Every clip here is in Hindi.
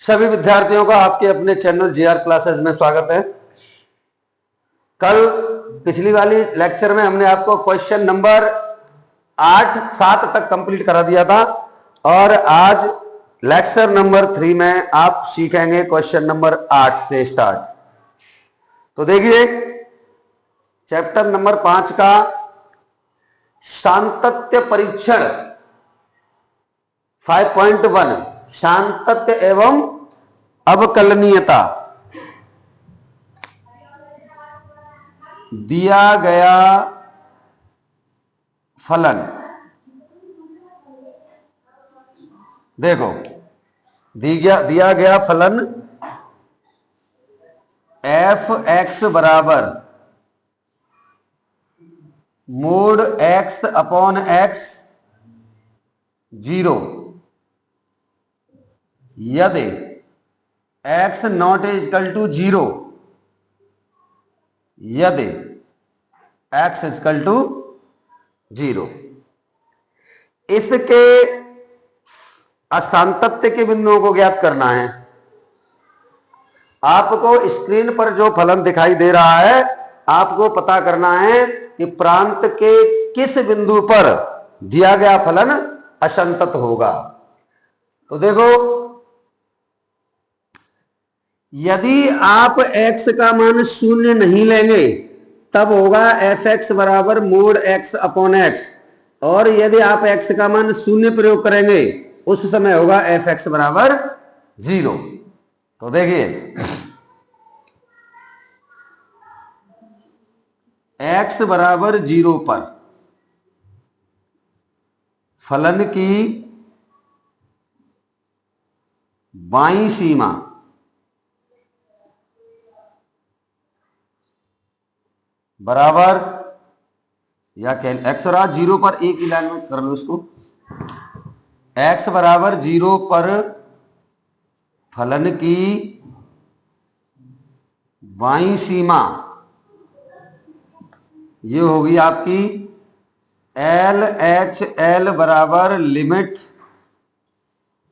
सभी विद्यार्थियों का आपके अपने चैनल जीआर क्लासेस में स्वागत है। कल पिछली वाली लेक्चर में हमने आपको क्वेश्चन नंबर 7 तक कंप्लीट करा दिया था और आज लेक्चर नंबर 3 में आप सीखेंगे क्वेश्चन नंबर 8 से स्टार्ट। तो देखिए चैप्टर नंबर 5 का सातत्य परीक्षण 5.1 सातत्य एवं अवकलनीयता। दिया गया फलन, देखो दिया गया फलन एफ एक्स बराबर मोड एक्स अपॉन एक्स 0 यदि एक्स नॉट इजकल टू 0, यदि एक्स इजकल टू 0। इसके असांतत्य के बिंदुओं को ज्ञात करना है। आपको स्क्रीन पर जो फलन दिखाई दे रहा है आपको पता करना है कि प्रांत के किस बिंदु पर दिया गया फलन असंतत होगा। तो देखो यदि आप x का मान 0 नहीं लेंगे तब होगा एफ एक्स बराबर मोड x अपॉन एक्स, और यदि आप x का मान 0 प्रयोग करेंगे उस समय होगा एफ एक्स बराबर 0। तो देखिए x बराबर 0 पर फलन की बाईं सीमा बराबर, या कह एक्स बराबर 0 पर एक ही लाइन में कर लो इसको, x बराबर 0 पर फलन की बाईं सीमा ये होगी आपकी एल एच एल बराबर limit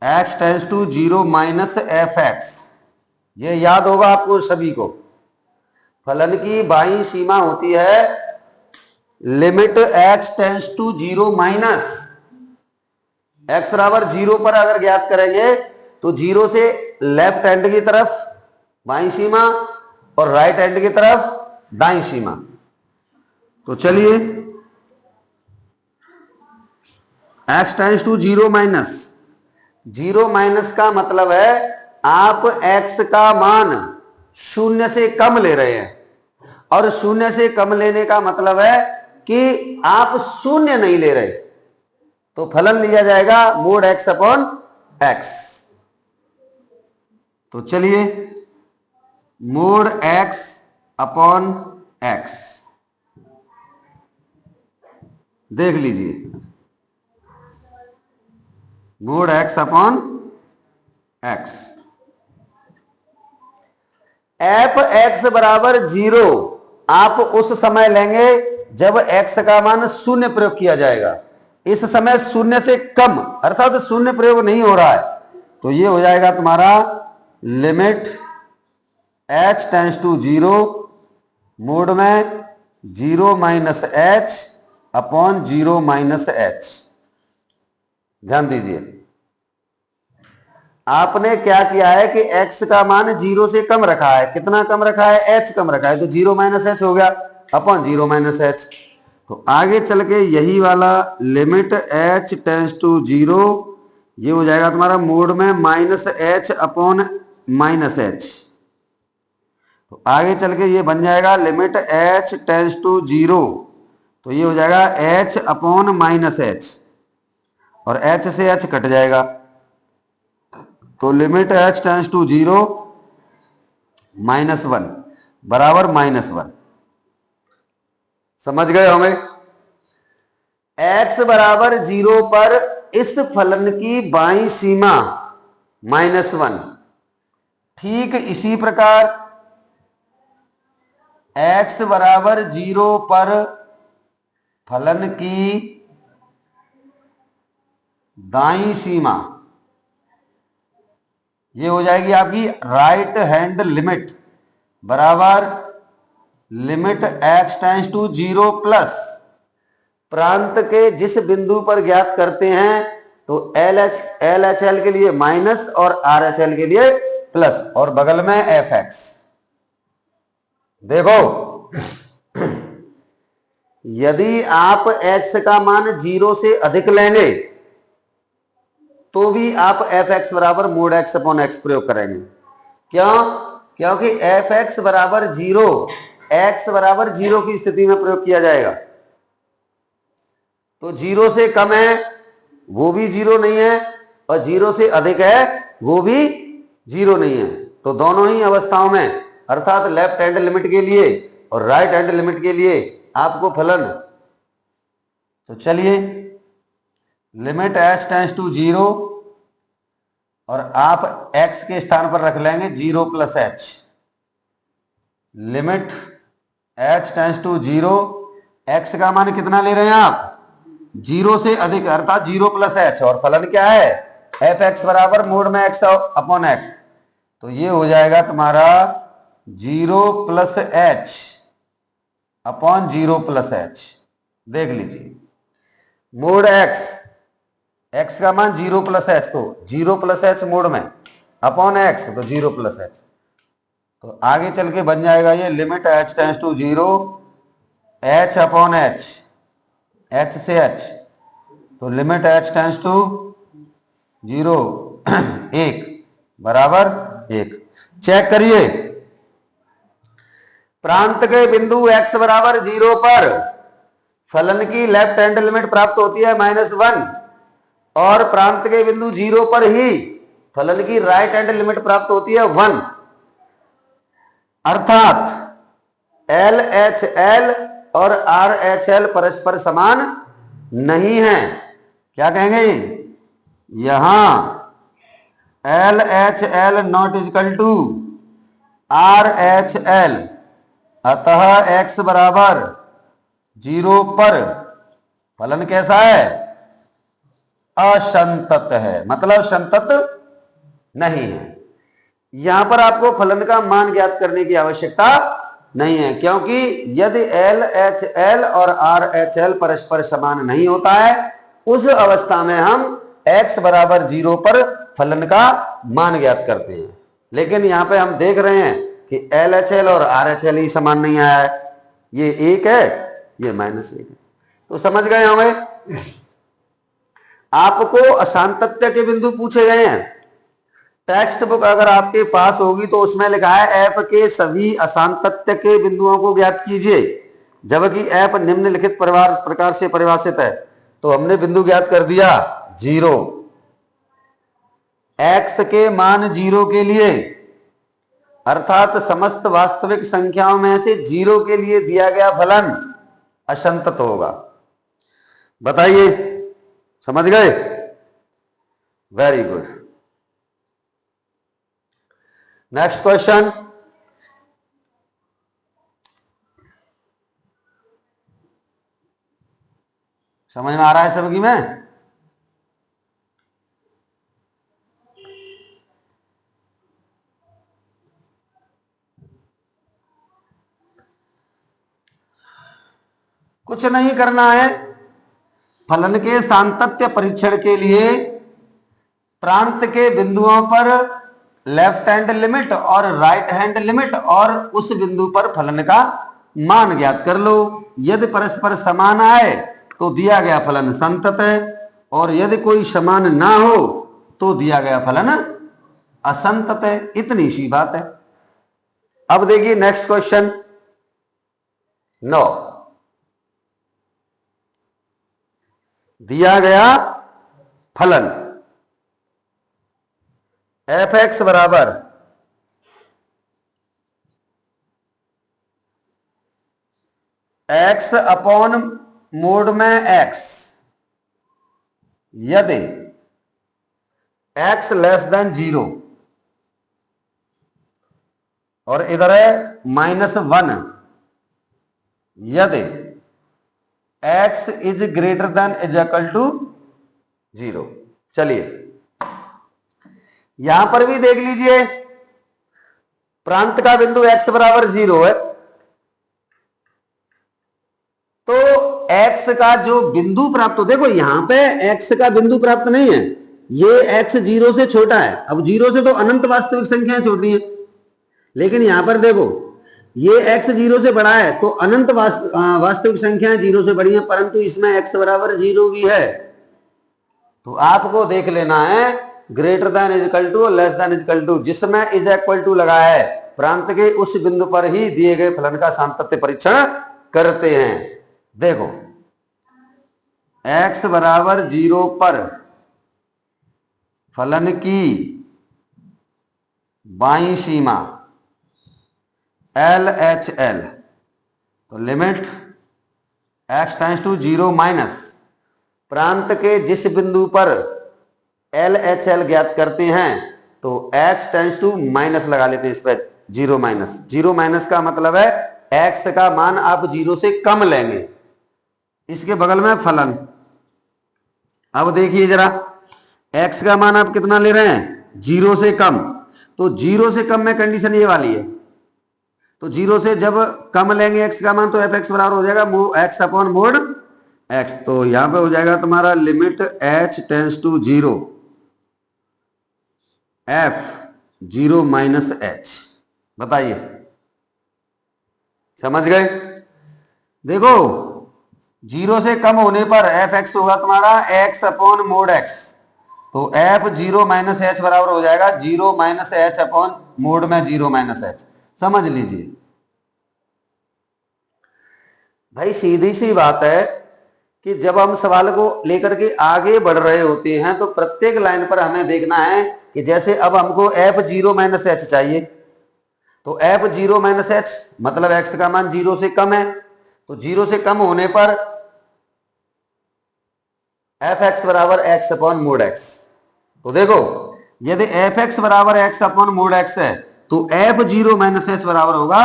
x tends to 0 minus F X. ये याद होगा आपको सभी को। फलन की बाईं सीमा होती है limit x tends to 0 minus x बराबर 0 पर अगर ज्ञात करेंगे तो 0 से लेफ्ट हैंड की तरफ बाईं सीमा और राइट हैंड की तरफ दाईं सीमा। तो चलिए x tends to 0 minus, 0 minus का मतलब है आप x का मान 0 से कम ले रहे हैं, और 0 से कम लेने का मतलब है कि आप 0 नहीं ले रहे, तो फलन लिया जाएगा मोड x अपॉन एक्स। तो चलिए मोड x अपॉन एक्स देख लीजिए, mode x upon x. F X बराबर 0 आप उस समय लेंगे जब x का मान 0 प्रयोग किया जाएगा। इस समय 0 से कम अर्थात 0 प्रयोग नहीं हो रहा है, तो ये हो जाएगा तुम्हारा limit h tends to 0 mod में 0 minus H upon 0 minus H. ध्यान दीजिए आपने क्या किया है कि x का मान 0 से कम रखा है। कितना कम रखा है? h कम रखा है, तो 0 माइनस एच हो गया अपॉन 0 माइनस एच। तो आगे चल के यही वाला लिमिट h टेंस टू 0 ये हो जाएगा तुम्हारा मोड में minus H upon minus H. तो आगे चल के ये बन जाएगा लिमिट h टेंस टू 0, तो ये हो जाएगा h अपॉन माइनस एच, और h से h कट जाएगा, तो limit h tends to 0 minus 1 बराबर माइनस 1। समझ गए होंगे? x बराबर 0 पर इस फलन की बाईं सीमा माइनस 1। ठीक इसी प्रकार x बराबर 0 पर फलन की दाईं सीमा, ये हो जाएगी आपकी राइट हैंड लिमिट बराबर limit x tends to 0 plus प्रांत के जिस बिंदु पर ज्ञात करते हैं तो एल एच एल के लिए माइनस और आर एच एल के लिए प्लस और बगल में एफ एक्स। देखो यदि आप x का मान 0 से अधिक लेंगे तो भी आप एफ एक्स बराबर मोड एक्स अपॉन एक्स प्रयोग करेंगे। क्यों? क्योंकि एफ एक्स बराबर 0 एक्स बराबर 0 की स्थिति में प्रयोग किया जाएगा। तो 0 से कम है वो भी 0 नहीं है और 0 से अधिक है वो भी 0 नहीं है। तो दोनों ही अवस्थाओं में अर्थात लेफ्ट हैंड लिमिट के लिए और राइट हैंड लिमिट के लिए आपको फलन, तो चलिए लिमिट एच टेंड्स टू 0 और आप x के स्थान पर रख लेंगे 0 plus H. Limit h tends to 0, x का मान कितना ले रहे हैं आप 0 से अधिक अर्थात 0 प्लस एच और फलन क्या है एफ एक्स बराबर मोड में x अपॉन एक्स। तो ये हो जाएगा तुम्हारा 0 plus H upon 0 plus H. देख लीजिए मोड x का मान 0 प्लस एच, तो 0 प्लस एच मोड में अपॉन x तो 0 प्लस एच। तो आगे चल के बन जाएगा ये limit h tends to 0 h upon h, h से h, तो लिमिट h टेंड्स टू 0 1 बराबर 1। चेक करिए प्रांत के बिंदु x बराबर 0 पर फलन की लेफ्ट हैंड लिमिट प्राप्त होती है -1 और प्रांत के बिंदु 0 पर ही फलन की राइट हैंड लिमिट प्राप्त होती है 1। अर्थात एल एच एल और आर एच एल परस्पर समान नहीं है। क्या कहेंगे यहां L H L not equal to R H L, अतः x बराबर 0 पर फलन कैसा है असंतत है, मतलब संतत नहीं है। यहां पर आपको फलन का मान ज्ञात करने की आवश्यकता नहीं है क्योंकि यदि एल एच एल और आर एच एल परस्पर समान नहीं होता है उस अवस्था में हम x बराबर 0 पर फलन का मान ज्ञात करते हैं। लेकिन यहां पे हम देख रहे हैं कि एल एच एल और आर एच एल ही समान नहीं आया है, ये 1 है ये -1 है। तो समझ गए होंगे आपको असांतत्य के बिंदु पूछे गए हैं। टेक्स्ट बुक अगर आपके पास होगी तो उसमें लिखा है एफ के सभी असांतत्य के बिंदुओं को ज्ञात कीजिए, जबकि एफ निम्नलिखित प्रकार से परिभाषित है। तो हमने बिंदु ज्ञात कर दिया 0, एक्स के मान 0 के लिए अर्थात समस्त वास्तविक संख्याओं में से 0 के लिए दिया गया फलन असंतत होगा। बताइए समझ गए? Very good. नेक्स्ट क्वेश्चन, समझ में आ रहा है सबकी में? कुछ नहीं करना है। फलन के सांतत्य परीक्षण के लिए प्रांत के बिंदुओं पर लेफ्ट हैंड लिमिट और राइट हैंड लिमिट और उस बिंदु पर फलन का मान ज्ञात कर लो। यदि परस्पर समान आए तो दिया गया फलन संतत है और यदि कोई समान ना हो तो दिया गया फलन असंतत है। इतनी सी बात है। अब देखिए नेक्स्ट क्वेश्चन 9। दिया गया फलन एफ एक्स बराबर एक्स अपॉन मोड में एक्स यदि एक्स लेस देन 0 और इधर है -1 यदि x is greater than is equal to 0। चलिए यहां पर भी देख लीजिए, प्रांत का बिंदु x बराबर 0 है, तो x का जो बिंदु प्राप्त हो, देखो यहां पे x का बिंदु प्राप्त नहीं है, ये x 0 से छोटा है। अब 0 से तो अनंत वास्तविक संख्याएं छोटी हैं, लेकिन यहां पर देखो ये x 0 से बड़ा है, तो अनंत वास्तविक संख्याएं 0 से बड़ी हैं, परंतु इसमें x बराबर 0 भी है। तो आपको देख लेना है greater than is equal to, less than is equal to, जिसमें इज इक्वल टू लगा है प्रांत के उस बिंदु पर ही दिए गए फलन का सातत्य परीक्षण करते हैं। देखो x बराबर 0 पर फलन की बाईं सीमा LHL, तो limit x tends to 0 minus प्रांत के जिस बिंदु पर LHL ज्ञात करते हैं, तो x टेंड्स टू माइनस लगा लेते हैं इस पर, 0 माइनस। 0 माइनस का मतलब है x का मान आप 0 से कम लेंगे, इसके बगल में फलन। अब देखिए जरा, x का मान आप कितना ले रहे हैं, 0 से कम, तो 0 से कम में कंडीशन ये वाली है, तो 0 से जब कम लेंगे x का मान, तो fx बराबर हो जाएगा x अपॉन मोड x। तो यहां पे हो जाएगा तुम्हारा limit h tends to 0 f 0 minus h। बताइए, समझ गए? देखो 0 से कम होने पर fx होगा तुम्हारा x अपॉन मोड x, तो f 0 माइनस h बराबर हो जाएगा 0 माइनस h अपॉन मोड में 0 माइनस h। समझ लीजिए भाई, सीधी सी बात है कि जब हम सवाल को लेकर के आगे बढ़ रहे होते हैं, तो प्रत्येक लाइन पर हमें देखना है कि जैसे अब हमको f 0 माइनस h चाहिए, तो f 0 माइनस h मतलब x का मान 0 से कम है, तो 0 से कम होने पर fx बराबर x अपॉन मोड x। तो देखो यदि fx बराबर x अपॉन मोड x है, तो f 0 माइनस h बराबर होगा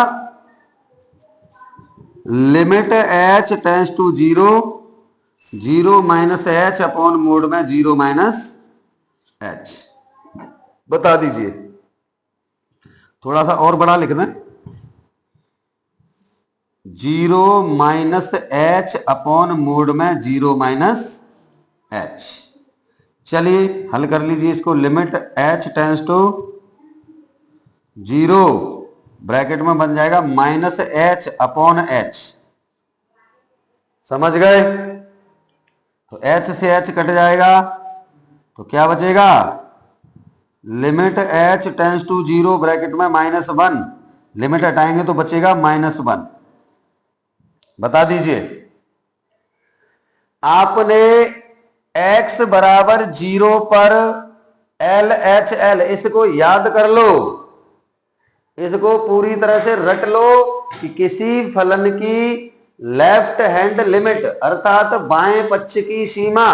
limit h tends to 0 0 minus h upon mod में 0 माइनस h। बता दीजिए, थोड़ा सा और बड़ा लिख दें, 0 माइनस h अपॉन मोड में 0 माइनस h। चलिए हल कर लीजिए इसको, limit h tends to 0 bracket में बन जाएगा माइनस h अपॉन h। समझ गए? तो h से h कट जाएगा, तो क्या बचेगा, limit h tends to 0 bracket में -1, लिमिट हटाएंगे तो बचेगा -1। बता दीजिए, आपने x बराबर 0 पर LHL, इसको याद कर लो, इसको पूरी तरह से रट लो कि किसी फलन की लेफ्ट हैंड लिमिट अर्थात बाएं पक्ष की सीमा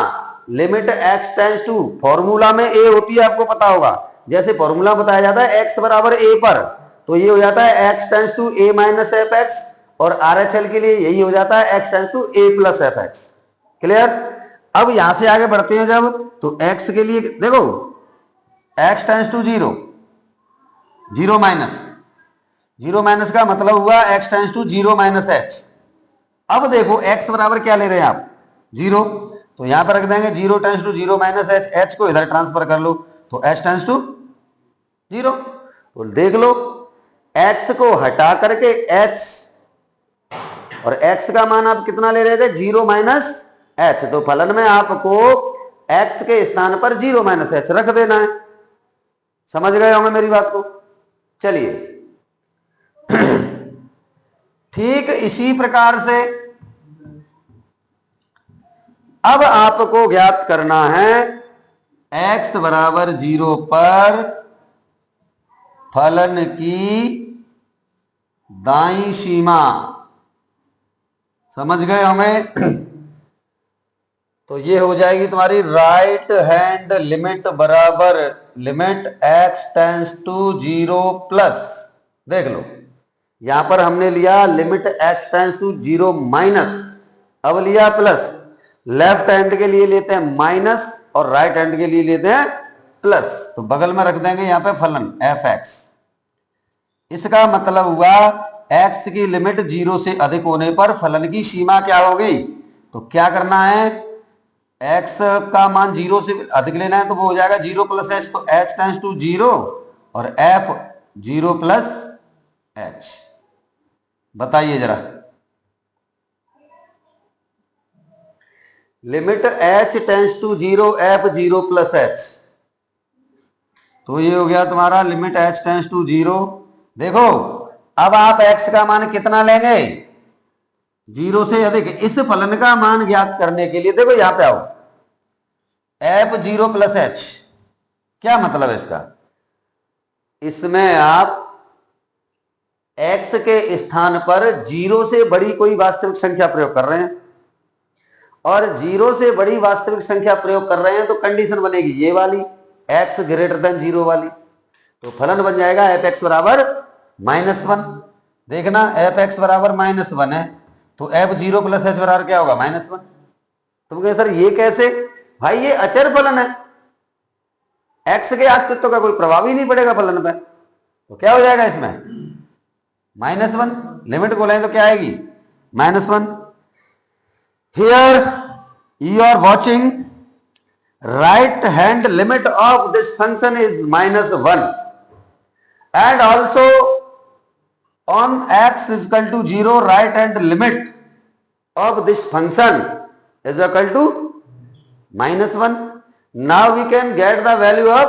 limit x tends to, formula में a होती है, आपको पता होगा, जैसे फॉर्मूला बताया जाता है x बराबर a पर, तो ये हो जाता है x tends to a minus F X, और RHL के लिए यही हो जाता है x tends to a plus F X. Clear? अब यहां से आगे बढ़ते हैं जब, तो x के लिए देखो x tends to 0 0 minus, 0 minus का मतलब हुआ x tends to 0 minus h। अब देखो x बराबर क्या ले रहे हैं आप, 0, तो यहां पर रख देंगे 0 tends to 0 minus h, h को इधर ट्रांसफर कर लो, तो h टेंड्स टू 0। तो देख लो x को हटा करके h, और x का मान आप कितना ले रहे थे, 0 माइनस h, तो फलन में आपको x के स्थान पर 0 माइनस h रख देना है। समझ गए होंगे मेरी बात को? चलिए ठीक इसी प्रकार से अब आपको ज्ञात करना है x बराबर 0 पर फलन की दाईं सीमा। समझ गए हमें? तो ये हो जाएगी तुम्हारी राइट हैंड लिमिट बराबर limit x tends to 0 plus, देख लो यहां पर हमने लिया limit x tends to 0 minus, अब लिया प्लस, लेफ्ट हैंड के लिए लेते हैं माइनस, और राइट हैंड के लिए लेते हैं प्लस, तो बगल में रख देंगे यहां पे फलन एफ एक्स। इसका मतलब हुआ x की लिमिट 0 से अधिक होने पर फलन की सीमा क्या होगी? तो क्या करना है, x का मान 0 से अधिक लेना है, तो वो हो जाएगा 0 प्लस एच, तो h टेंड्स टू 0 और f 0 प्लस एच। बताइए जरा, limit h tends to 0 f 0 plus H, तो ये हो गया तुम्हारा लिमिट h टेंड्स टू 0। देखो अब आप x का मान कितना लेंगे? 0 से अधिक। इस फलन का मान ज्ञात करने के लिए देखो यहां पे आओ, f 0 प्लस एच, क्या मतलब है इसका? इसमें आप x के स्थान पर 0 से बड़ी कोई वास्तविक संख्या प्रयोग कर रहे हैं, और 0 से बड़ी वास्तविक संख्या प्रयोग कर रहे हैं, तो कंडीशन बनेगी ये वाली, x ग्रेटर देन 0 वाली। तो फलन बन जाएगा एफ एक्स बराबर -1। देखना एफ एक्स बराबर -1 है, तो एफ 0 प्लस एच बराबर क्या होगा? -1। तुम कहे सर ये कैसे? भाई ये अचर फलन है, एक्स के अस्तित्व का कोई प्रभाव ही नहीं पड़ेगा फलन पे, तो क्या हो जाएगा इसमें? -1। लिमिट को लें तो क्या आएगी? -1। Here you are watching, right hand limit of this function is -1, and also on x is equal to 0, right hand limit of this function is equal to -1. Now we can get the value of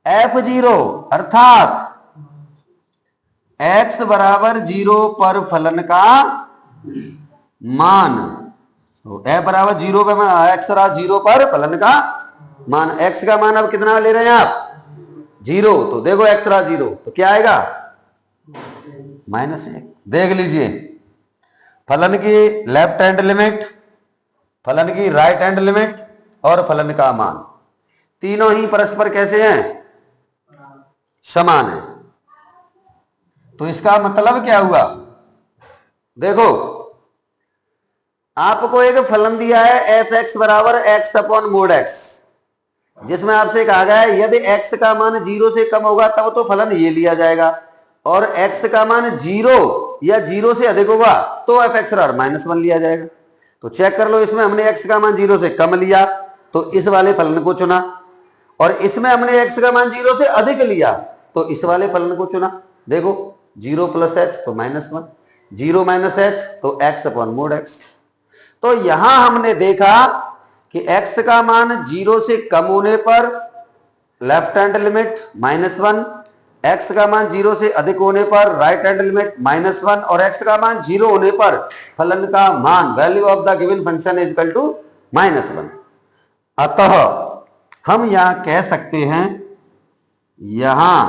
f0, अर्थात x बराबर 0 पर फलन का मान, तो f बराबर 0 पे x बराबर 0 पर फलन का मान, x का मान अब कितना ले रहे हैं आप? 0, तो देखो x बराबर 0, तो क्या आएगा? -1। देख लीजिए फलन की लेफ्ट हैंड लिमिट, फलन की राइट हैंड लिमिट और फलन का मान, तीनों ही परस्पर कैसे हैं? समान है। तो इसका मतलब क्या हुआ? देखो आपको एक फलन दिया है एफ एक्स बराबर एक्स अपॉन मोड एक्स, जिसमें आपसे कहा गया है यदि x का मान 0 से कम होगा तब तो फलन ये लिया जाएगा, और x का मान 0 या 0 से अधिक होगा तो एफ एक्स बराबर -1 लिया जाएगा। तो चेक कर लो, इसमें हमने x का मान 0 से कम लिया तो इस वाले फलन को चुना, और इसमें हमने x का मान 0 से अधिक लिया तो इस वाले फलन को चुना। देखो 0 प्लस एच तो -1, 0 माइनस एच तो x अपॉन मोड एक्स। तो यहां हमने देखा कि x का मान 0 से कम होने पर लेफ्ट हैंड लिमिट -1, x का मान 0 से अधिक होने पर राइट हैंड लिमिट -1, और x का मान 0 होने पर फलन का मान value of the given function is equal to -1। अतः हम यहां कह सकते हैं, यहां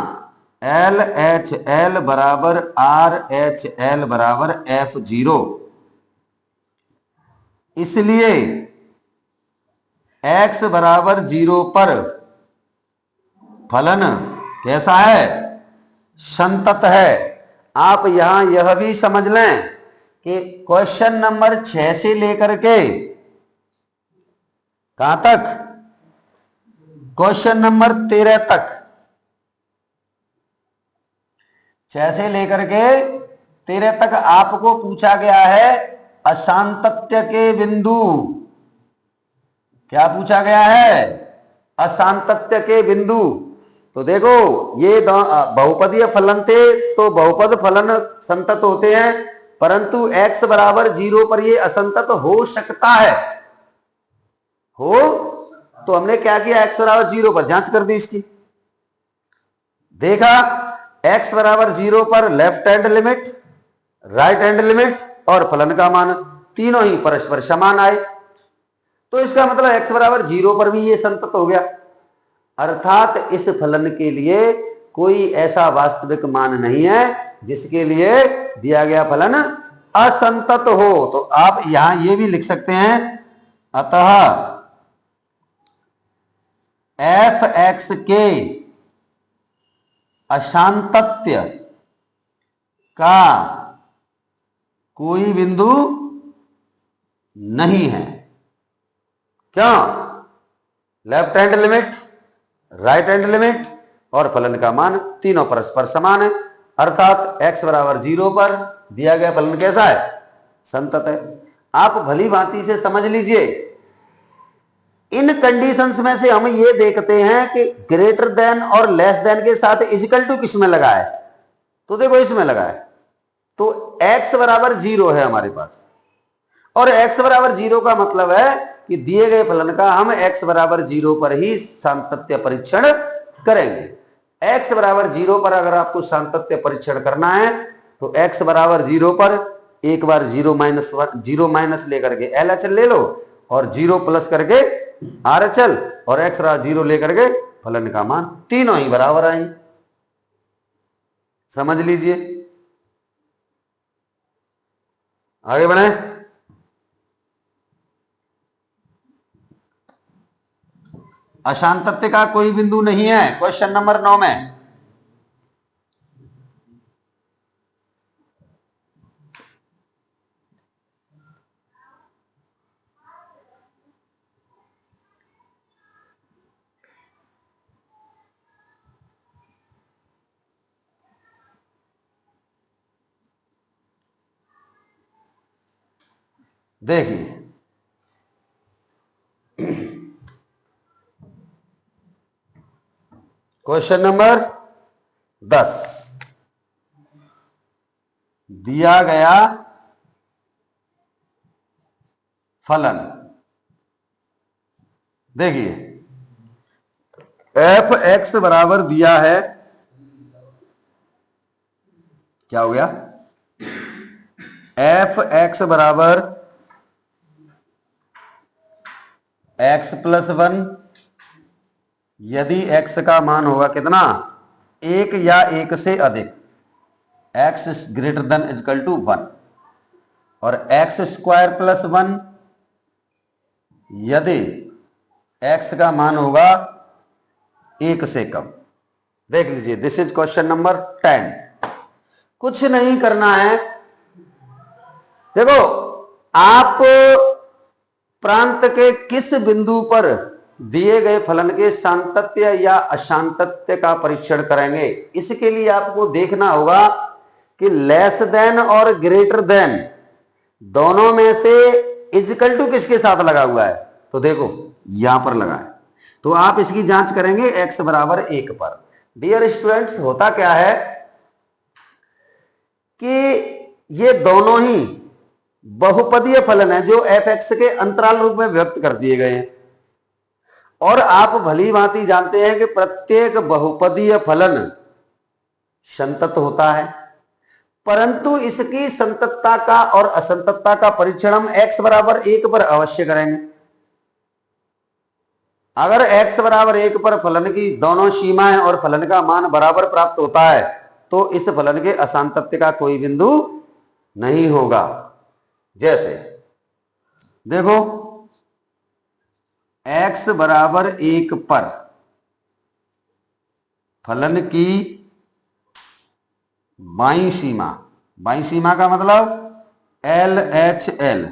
एल एच एल बराबर आर एच एल बराबर f0, इसलिए x बराबर 0 पर फलन कैसा है? संतत है। आप यहां यह भी समझ लें कि क्वेश्चन नंबर 6 से लेकर के कहां तक? क्वेश्चन नंबर 13 तक, 6 से लेकर के 13 तक आपको पूछा गया है असांतत्य के बिंदु। क्या पूछा गया है? असांतत्य के बिंदु। तो देखो ये बहुपदीय फलन थे, तो बहुपद फलन संतत होते हैं, परंतु x बराबर 0 पर ये असंतत हो सकता है। हो तो हमने क्या किया, x बराबर 0 पर जांच कर दी इसकी, देखा x बराबर 0 पर left hand limit, right hand limit और फलन का मान तीनों ही परस्पर समान आए, तो इसका मतलब x बराबर 0 पर भी ये संतत हो गया, अर्थात इस फलन के लिए कोई ऐसा वास्तविक मान नहीं है जिसके लिए दिया गया फलन असंतत हो। तो आप यहां ये भी लिख सकते हैं, अतः एफ एक्स के असांतत्य का कोई बिंदु नहीं है। क्यों? Left hand limit, right hand limit और फलन का मान तीनों परस्पर समान है, अर्थात x बराबर 0 पर दिया गया फलन कैसा है, संतत है। आप भली भांति से समझ लीजिए, इन कंडीशंस में से हम ये देखते हैं कि ग्रेटर देन और लेस देन के साथ इक्वल टू किस में लगा है, तो देखो इसमें लगा है, तो x बराबर 0 है हमारे पास, और x बराबर 0 का मतलब है कि दिए गए फलन का हम x बराबर 0 पर ही सातत्य परीक्षण करेंगे। x बराबर 0 पर अगर आपको सातत्य परीक्षण करना है तो x बराबर 0 पर एक बार 0 माइनस लेकर के LHL ले लो और 0 प्लस करके RHL और x बराबर 0 लेकर के फलन का मान तीनों ही बराबर आएंगे। समझ लीजिए, आगे बढ़े। अशांतत्य का कोई बिंदु नहीं है, क्वेश्चन नंबर 9 में। देखिए क्वेश्चन नंबर 10 दिया गया फलन, देखिए एफ एक्स बराबर दिया है, क्या हो गया, एफ एक्स बराबर एक्स प्लस 1 यदि x का मान होगा कितना, 1 या 1 से अधिक, x greater than equal to 1, और x स्क्वायर प्लस 1 यदि x का मान होगा 1 से कम। देख लीजिए, दिस इज क्वेश्चन नंबर 10। कुछ नहीं करना है, देखो आप प्रांत के किस बिंदु पर दिए गए फलन के सातत्य या अशांतत्य का परीक्षण करेंगे, इसके लिए आपको देखना होगा कि लेस देन और ग्रेटर देन दोनों में से इक्वल टू किसके साथ लगा हुआ है, तो देखो यहां पर लगा है, तो आप इसकी जांच करेंगे x बराबर 1 पर। डियर स्टूडेंट्स, होता क्या है कि ये दोनों ही बहुपदीय फलन है जो f(x) के अंतराल रूप में व्यक्त कर दिए गए हैं, और आप भली भांति जानते हैं कि प्रत्येक बहुपदीय फलन संतत होता है, परंतु इसकी संततता का और असंततता का परीक्षण हम x बराबर 1 पर अवश्य करेंगे। अगर x बराबर 1 पर फलन की दोनों सीमाएं और फलन का मान बराबर प्राप्त होता है तो इस फलन के असांतत्य का कोई बिंदु नहीं होगा। जैसे देखो x बराबर 1 पर फलन की बाईं सीमा का मतलब LHL,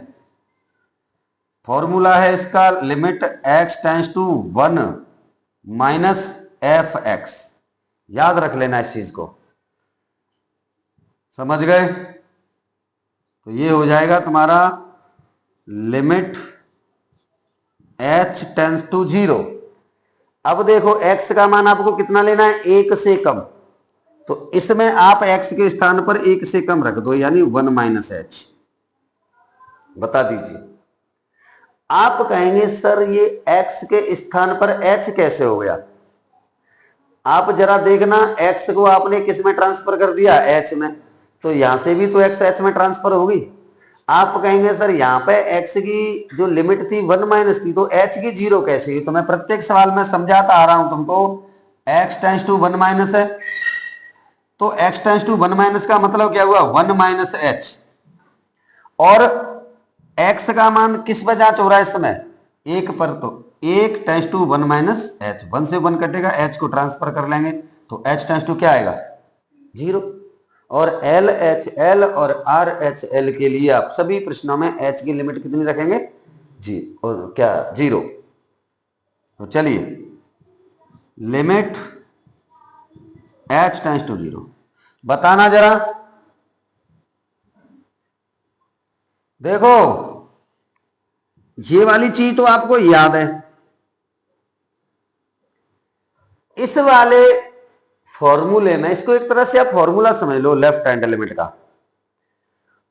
फॉर्मूला है इसका limit x tends to 1 minus fx, याद रख लेना इस चीज को, समझ गए। तो ये हो जाएगा तुम्हारा लिमिट h टेंड्स टू 0। अब देखो x का मान आपको कितना लेना है, 1 से कम, तो इसमें आप x के स्थान पर 1 से कम रख दो, यानी 1 माइनस h। बता दीजिए, आप कहेंगे सर ये x के स्थान पर h कैसे हो गया, आप जरा देखना x को आपने किस में ट्रांसफर कर दिया, h में, तो यहां से भी तो x h में ट्रांसफर होगी। आप कहेंगे सर यहाँ पे x की जो लिमिट थी 1 माइनस थी, तो h की 0 कैसे हुई, तो मैं प्रत्येक सवाल में समझाता आ रहा हूं तुमको, x टेंड्स टू 1 माइनस है, तो x टेंड्स टू 1 माइनस का मतलब क्या हुआ, 1 माइनस h, और x का मान किस पर जांच हो रहा है इस समय, 1 पर, तो 1 टेंड्स टू 1 माइनस h, 1 से 1 कटेगा, h को ट्रांसफर कर लेंगे तो h टेंड्स टू क्या आएगा, 0। और LHL और RHL के लिए आप सभी प्रश्नों में h की लिमिट कितनी रखेंगे, जी, और क्या 0। तो चलिए लिमिट h टेंड्स टू 0, बताना जरा। देखो ये वाली चीज तो आपको याद है, इस वाले फॉर्मूले में, इसको एक तरह से आप फॉर्मूला समझ लो लेफ्ट हैंड लिमिट का।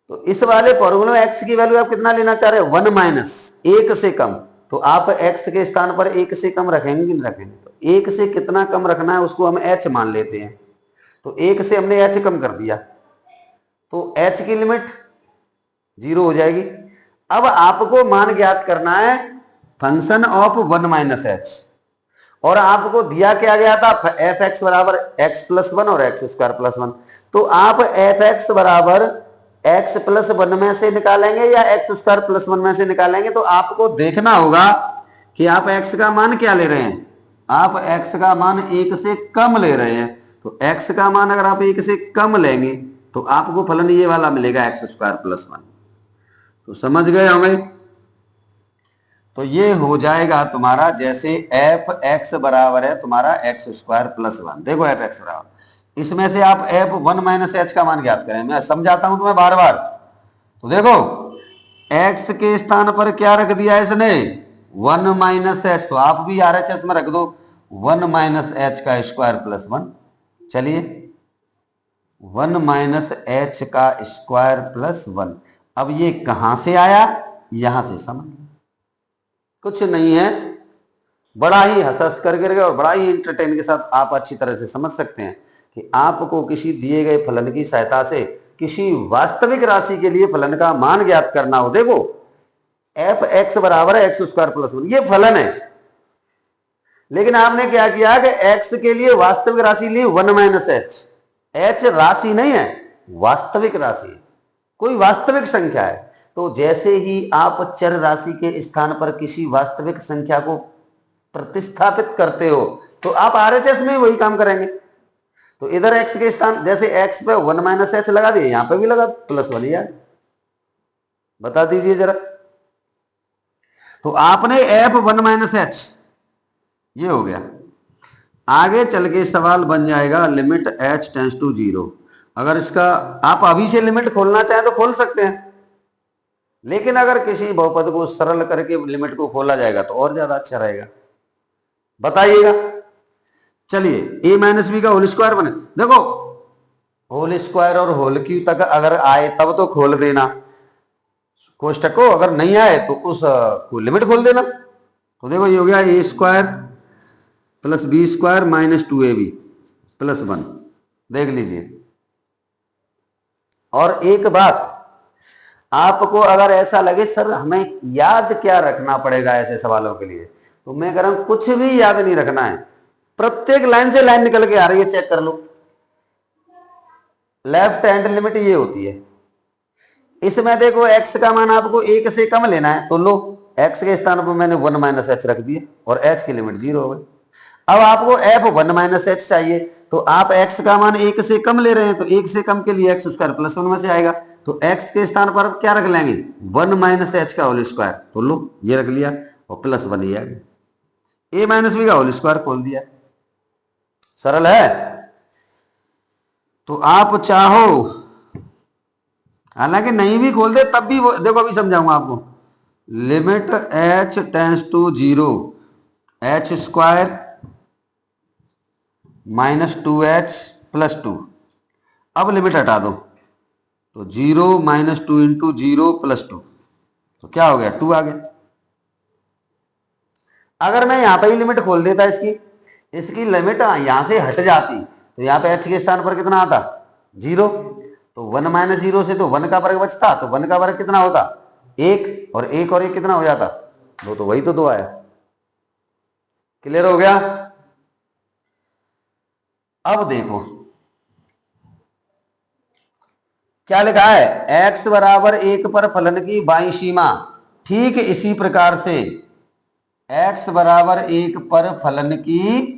तो इस वाले फॉर्मूले में x की वैल्यू आप कितना लेना चाह रहे हो, 1 माइनस, एक से कम। तो आप x के स्थान पर एक से कम रखेंगे कि नहीं रखेंगे? तो एक से कितना कम रखना है उसको हम h मान लेते हैं। तो एक से हमने h कम कर दिया, तो h की लिमिट 0 हो जाएगी। अब आपको मान ज्ञात करना है फंक्शन ऑफ 1 माइनस एच, और आपको दिया क्या गया था, एफ एक्स बराबर एक्स प्लस 1 और एक्स स्क्वायर प्लस 1। तो आप एफ एक्स बराबर एक्स प्लस 1 में से निकालेंगे या एक्स स्क्वायर प्लस 1 में से निकालेंगे? तो आपको देखना होगा कि आप एक्स का मान क्या ले रहे हैं। आप एक्स का मान एक से कम ले रहे हैं, तो एक्स का मान अगर आप एक से कम लेंगे तो आपको फलन ये वाला मिलेगा, एक्स स्क्वायर प्लस 1। तो समझ गए होंगे? तो ये हो जाएगा तुम्हारा, जैसे एफ एक्स बराबर है तुम्हारा एक्स स्क्वायर प्लस 1। देखो एफ एक्स बराबर, इसमें से आप एफ 1 माइनस एच का मान ज्ञात करें। मैं समझाता हूं तुम्हें बार बार। तो देखो एक्स के स्थान पर क्या रख दिया इसने, 1 माइनस एच, तो आप भी आरएचएस में रख दो 1 माइनस एच का स्क्वायर प्लस 1। चलिए 1 माइनस एच का स्क्वायर प्लस 1। अब ये कहां से आया, यहां से समझ, कुछ नहीं है, बड़ा ही हंस करके और बड़ा ही इंटरटेन के साथ आप अच्छी तरह से समझ सकते हैं कि आपको किसी दिए गए फलन की सहायता से किसी वास्तविक राशि के लिए फलन का मान ज्ञात करना हो। देखो एफ एक्स बराबर है एक्स स्क्वायर प्लस 1, ये फलन है, लेकिन आपने क्या किया कि एक्स के लिए वास्तविक राशि ली 1 माइनस एच। एच राशि नहीं है, वास्तविक राशि है, कोई वास्तविक संख्या है। तो जैसे ही आप चर राशि के स्थान पर किसी वास्तविक संख्या को प्रतिस्थापित करते हो तो आप आरएचएस में वही काम करेंगे। तो इधर x के स्थान, जैसे x पे 1 माइनस एच लगा दिए, यहां पे भी लगा प्लस 1 यार, बता दीजिए जरा। तो आपने f 1 माइनस एच, ये हो गया। आगे चल के सवाल बन जाएगा लिमिट h टेंड्स टू 0। अगर इसका आप अभी से लिमिट खोलना चाहें तो खोल सकते हैं, लेकिन अगर किसी बहुपद को सरल करके लिमिट को खोला जाएगा तो और ज्यादा अच्छा रहेगा, बताइएगा। चलिए a माइनस बी का होल स्क्वायर बने, देखो होल स्क्वायर और होल क्यू तक अगर आए तब तो खोल देना कोष्टक को, अगर नहीं आए तो उस को लिमिट खोल देना। तो देखो ये हो गया a square plus B square minus 2ab plus 1, देख लीजिए। और एक बात, आपको अगर ऐसा लगे सर हमें याद क्या रखना पड़ेगा ऐसे सवालों के लिए, तो मैं कह रहा हूं कुछ भी याद नहीं रखना है, प्रत्येक लाइन से लाइन निकल के आ रही है, चेक कर लो। लेफ्ट हैंड लिमिट ये होती है, इसमें देखो x का मान आपको एक से कम लेना है, तो लो x के स्थान पर मैंने 1 माइनस एच रख दिए और h की लिमिट 0 हो गई। अब आपको f 1 माइनस एच चाहिए, तो आप x का मान एक से कम ले रहे हैं, तो एक से कम के लिए एक्स स्क्वायर प्लस 1 में से आएगा, तो x के स्थान पर क्या रख लेंगे, 1 माइनस एच का होल स्क्वायर, तो लो ये रख लिया और प्लस 1 ये आ गया। a माइनस बी का होल स्क्वायर खोल दिया, सरल है। तो आप चाहो, हालांकि नहीं भी खोल दे तब भी देखो अभी समझाऊंगा आपको, limit h tends to 0 H square minus 2h plus 2। अब लिमिट हटा दो, तो 0 माइनस 2 इंटू 0 प्लस 2, तो क्या हो गया, 2 आ गया। अगर मैं यहां पर ही लिमिट खोल देता इसकी लिमिट यहां से हट जाती, तो यहां पे h के स्थान पर कितना आता, 0। तो 1 माइनस 0 से तो 1 का वर्ग बचता, तो 1 का वर्ग कितना होता, 1, और 1 और 1 कितना हो जाता, 2, तो वही तो 2 आया। क्लियर हो गया? अब देखो क्या लिखा है, x बराबर 1 पर फलन की बाईं सीमा, ठीक इसी प्रकार से x बराबर 1 पर फलन की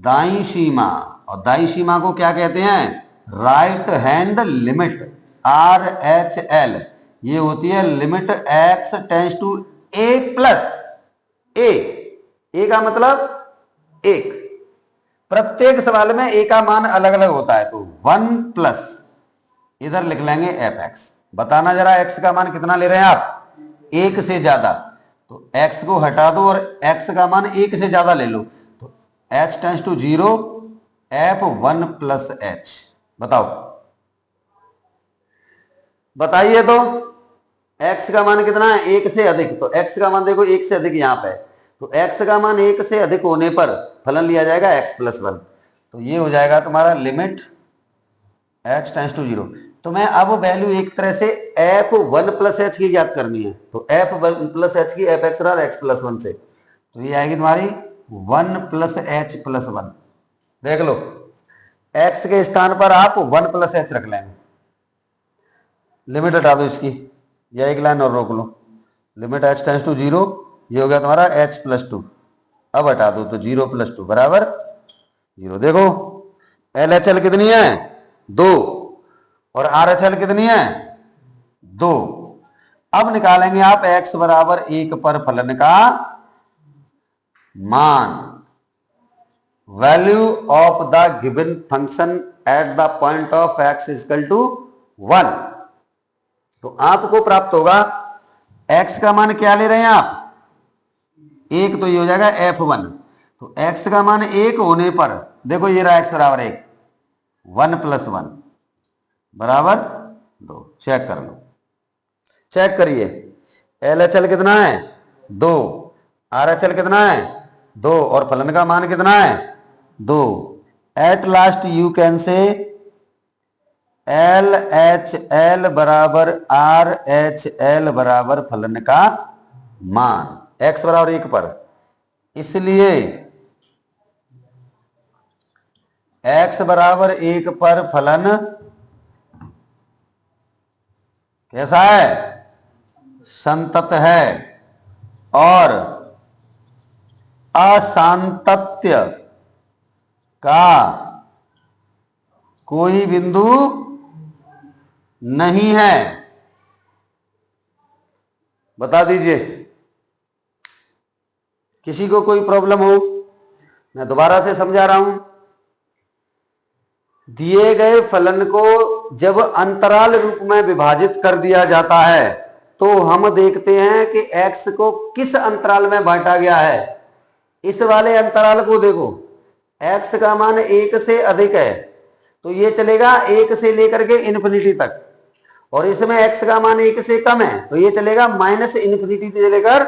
दाईं सीमा, और दाईं सीमा को क्या कहते हैं, राइट हैंड लिमिट, RHL, ये होती है limit x tends to a plus A का मतलब एक, प्रत्येक सवाल में ए का मान अलग अलग होता है, तो 1 प्लस इधर लिख लेंगे एफ एक्स। बताना जरा एक्स का मान कितना ले रहे हैं आप, एक से ज्यादा, तो एक्स को हटा दो और एक्स का मान एक से ज्यादा ले लो, तो H tends to 0, F 1 plus H. बताओ, बताइए तो x का मान कितना है, एक से अधिक, तो x का मान देखो एक से अधिक यहां पे, तो x का मान एक से अधिक होने पर फलन लिया जाएगा x प्लस 1, तो ये हो जाएगा तुम्हारा लिमिट h टेंस टू 0। तो मैं अब वैल्यू एक तरह से f1 प्लस एच की ज्ञात करनी है, तो f1 प्लस एच की एफ एक्स और x प्लस 1 से, तो ये आएगी तुम्हारी 1 प्लस एच प्लस 1। देख लो, x के स्थान पर आप 1 प्लस एच रख लेंगे, लिमिट हटा दो इसकी, या एक लाइन और रोक लो, लिमिट h टेंस टू 0, ये हो गया तुम्हारा h प्लस 2, अब हटा दो तो 0 प्लस 2 बराबर 0। देखो LHL कितनी है, 2, और RHL कितनी है, 2। अब निकालेंगे आप x बराबर 1 पर फलन का मान, value of the given function at the point of x equal to 1, तो आपको प्राप्त होगा x का मान क्या ले रहे हैं आप, एक, तो ये हो जाएगा f1, तो x का मान एक होने पर देखो ये रहा x बराबर 1, 1 प्लस 1 बराबर 2। चेक कर लो, चेक करिए, LHL कितना है 2, RHL कितना है 2, और फलन का मान कितना है 2। At last you can say LHL बराबर RHL बराबर फलन का मान x बराबर 1 पर, इसलिए x बराबर 1 पर फलन कैसा है, संतत है, और असांतत्य का कोई बिंदु नहीं है। बता दीजिए, किसी को कोई प्रॉब्लम हो, मैं दोबारा से समझा रहा हूं, दिए गए फलन को जब अंतराल रूप में विभाजित कर दिया जाता है तो हम देखते हैं कि x को किस अंतराल में बांटा गया है। इस वाले अंतराल को देखो, x का मान 1 से अधिक है तो ये चलेगा 1 से लेकर के इन्फिनिटी तक, और इसमें x का मान 1 से कम है तो ये चलेगा माइनस इन्फिनिटी से लेकर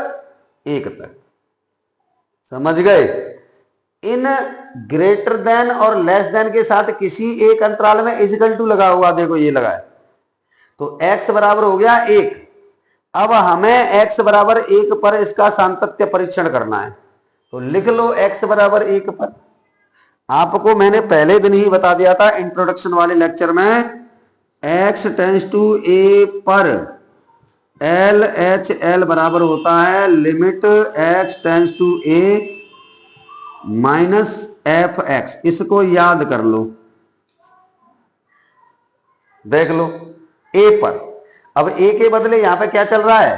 1 तक। समझ गए, इन ग्रेटर देन और लेस देन के साथ किसी एक अंतराल में इक्वल टू लगा हुआ, देखो ये लगा है, तो x बराबर हो गया 1। अब हमें x बराबर 1 पर इसका सांतत्य परीक्षण करना है, तो लिख लो x बराबर 1 पर। आपको मैंने पहले दिन ही बता दिया था इंट्रोडक्शन वाले लेक्चर में, x टेंस टू a पर LHL बराबर होता है limit x tends to a minus F X. इसको याद कर लो, देख लो a पर, अब a के बदले यहां पे क्या चल रहा है,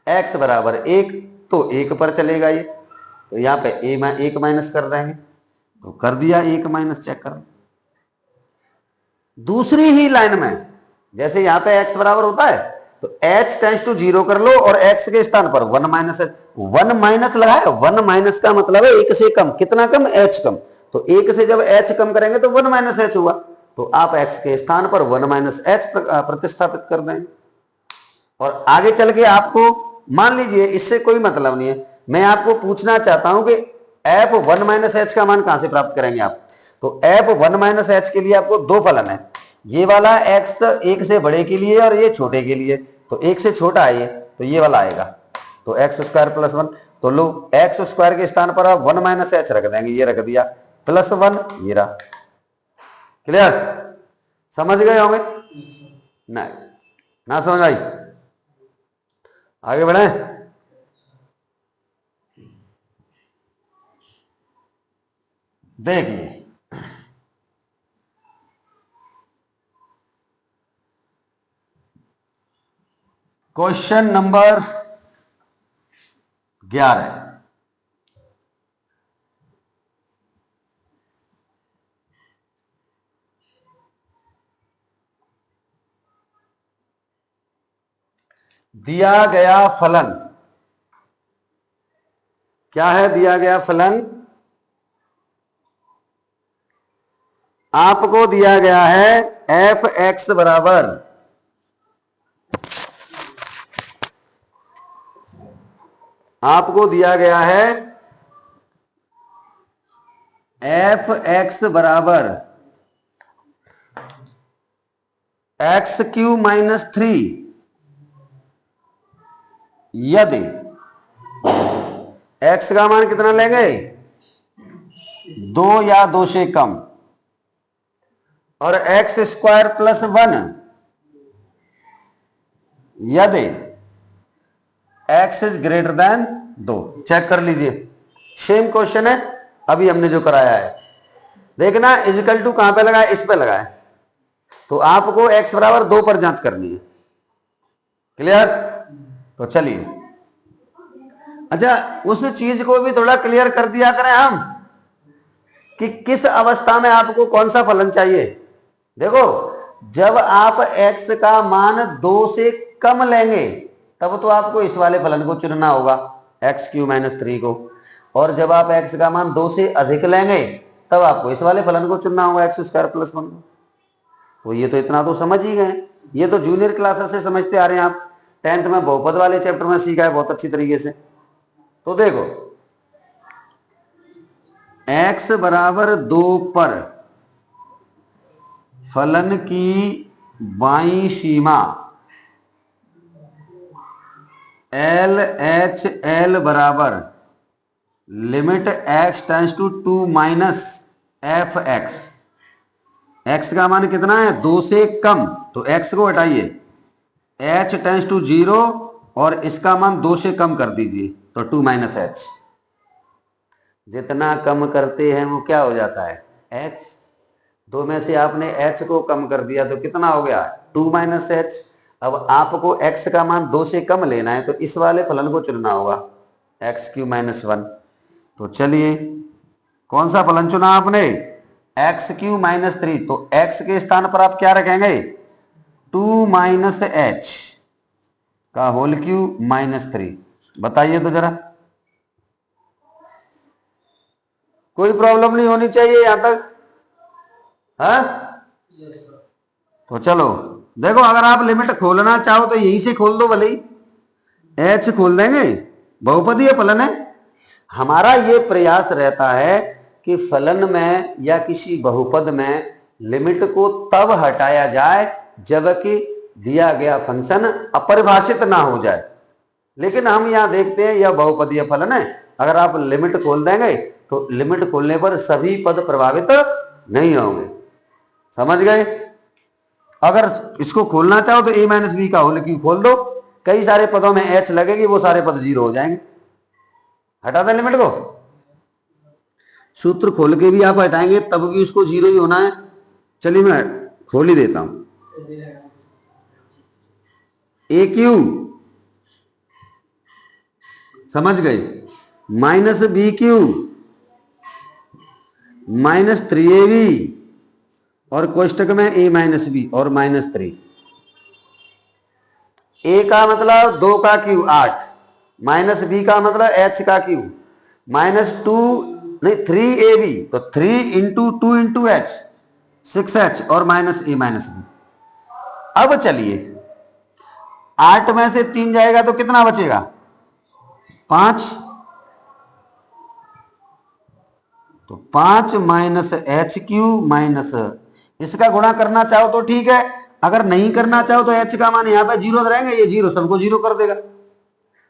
x बराबर 1, तो 1 पर चलेगा ये, तो यहां पे एक माइनस कर देंगे, तो कर दिया 1 माइनस। चेक कर, दूसरी ही लाइन में जैसे यहां पे x बराबर होता है तो h टेंस टू 0 कर लो और x के स्थान पर 1 माइनस, 1 माइनस लगाए, 1 माइनस का मतलब है 1 से कम, कितना कम, h कम, तो 1 से जब h कम करेंगे तो 1 माइनस h हुआ, तो आप x के स्थान पर 1 माइनस h प्रतिस्थापित कर देंगे। और आगे चल के आपको मान लीजिए, इससे कोई मतलब नहीं है, मैं आपको पूछना चाहता हूं कि f1 माइनस h का मान कहां से प्राप्त करेंगे आप, तो f1 माइनस h के लिए आपको दो फलन है, ये वाला x 1 से बड़े के लिए और ये छोटे के लिए, तो 1 से छोटा है ये, तो ये वाला आएगा, तो एक्स स्क्वायर प्लस 1, तो लो एक्स स्क्वायर के स्थान पर आप 1 माइनस एच रख देंगे, ये रख दिया, प्लस 1 ये रहा। क्लियर, समझ गए होंगे, नहीं ना समझ आई, आगे बढ़े। देखिए क्वेश्चन नंबर 11। दिया गया फलन क्या है? दिया गया फलन आपको दिया गया है एफ एक्स बराबर आपको दिया गया है एफ एक्स बराबर एक्स क्यू माइनस 3 यदि एक्स का मान कितना लेंगे? 2 या 2 से कम, और एक्स स्क्वायर प्लस 1 यदि X is greater than 2। Check कर लीजिए, सेम क्वेश्चन है अभी हमने जो कराया है। देखना इजिकल टू कहां पे लगाए? इस पे लगाए। तो आपको एक्स बराबर 2 पर जांच करनी है। क्लियर? तो चलिए, अच्छा उस चीज को भी थोड़ा क्लियर कर दिया करें हम कि किस अवस्था में आपको कौन सा फलन चाहिए। देखो, जब आप x का मान 2 से कम लेंगे तब तो आपको इस वाले फलन को चुनना होगा, एक्स क्यू माइनस 3 को, और जब आप x का मान 2 से अधिक लेंगे तब आपको इस वाले फलन को चुनना होगा, एक्स स्क्वायर प्लस 1 को। तो ये तो इतना तो समझ ही गए, ये तो जूनियर क्लासेस से समझते आ रहे हैं आप, 10th में बहुपद वाले चैप्टर में सीखा है बहुत अच्छी तरीके से। तो देखो, x बराबर 2 पर फलन की बाईं सीमा एल एच एल बराबर limit x tends to 2 minus F X. X का मान कितना है? 2 से कम, तो x को हटाइए, h टेंस टू 0 और इसका मान 2 से कम कर दीजिए, तो 2 माइनस एच। जितना कम करते हैं वो क्या हो जाता है? h। 2 में से आपने h को कम कर दिया तो कितना हो गया? 2 माइनस एच। अब आपको x का मान 2 से कम लेना है तो इस वाले फलन को चुनना होगा, एक्स क्यू माइनस 1। तो चलिए, कौन सा फलन चुना आपने? X Q minus 3। तो x के स्थान पर आप क्या रखेंगे? 2 माइनस एच का होल क्यू माइनस 3। बताइए तो जरा, कोई प्रॉब्लम नहीं होनी चाहिए यहां तक, है? तो चलो देखो, अगर आप लिमिट खोलना चाहो तो यहीं से खोल दो, भले ही एच खोल देंगे, बहुपदीय फलन है। हमारा ये प्रयास रहता है कि फलन में या किसी बहुपद में लिमिट को तब हटाया जाए जबकि दिया गया फंक्शन अपरिभाषित ना हो जाए। लेकिन हम यहां देखते हैं यह बहुपदीय फलन है, अगर आप लिमिट खोल देंगे तो लिमिट खोलने पर सभी पद प्रभावित नहीं होंगे। समझ गए? अगर इसको खोलना चाहो तो a माइनस बी का होल क्यू खोल दो, कई सारे पदों में h लगेगी, वो सारे पद 0 हो जाएंगे। हटा दें लिमिट को, सूत्र खोल के भी आप हटाएंगे तब भी उसको 0 ही होना है। चलिए मैं खोल ही देता हूं, ए क्यू समझ गए minus B Q minus 3ab और कोष्टक में a माइनस बी और माइनस 3। a का मतलब 2 का क्यू 8, माइनस बी का मतलब h का क्यू माइनस 2 नहीं 3ab, तो 3 इंटू 2 इंटू एच 6h और माइनस a माइनस बी। अब चलिए 8 में से 3 जाएगा तो कितना बचेगा? 5। तो 5 माइनस एच क्यू माइनस, इसका गुणा करना चाहो तो ठीक है, अगर नहीं करना चाहो तो h का मान यहां पे 0 रहेंगे, ये 0 सबको 0 कर देगा।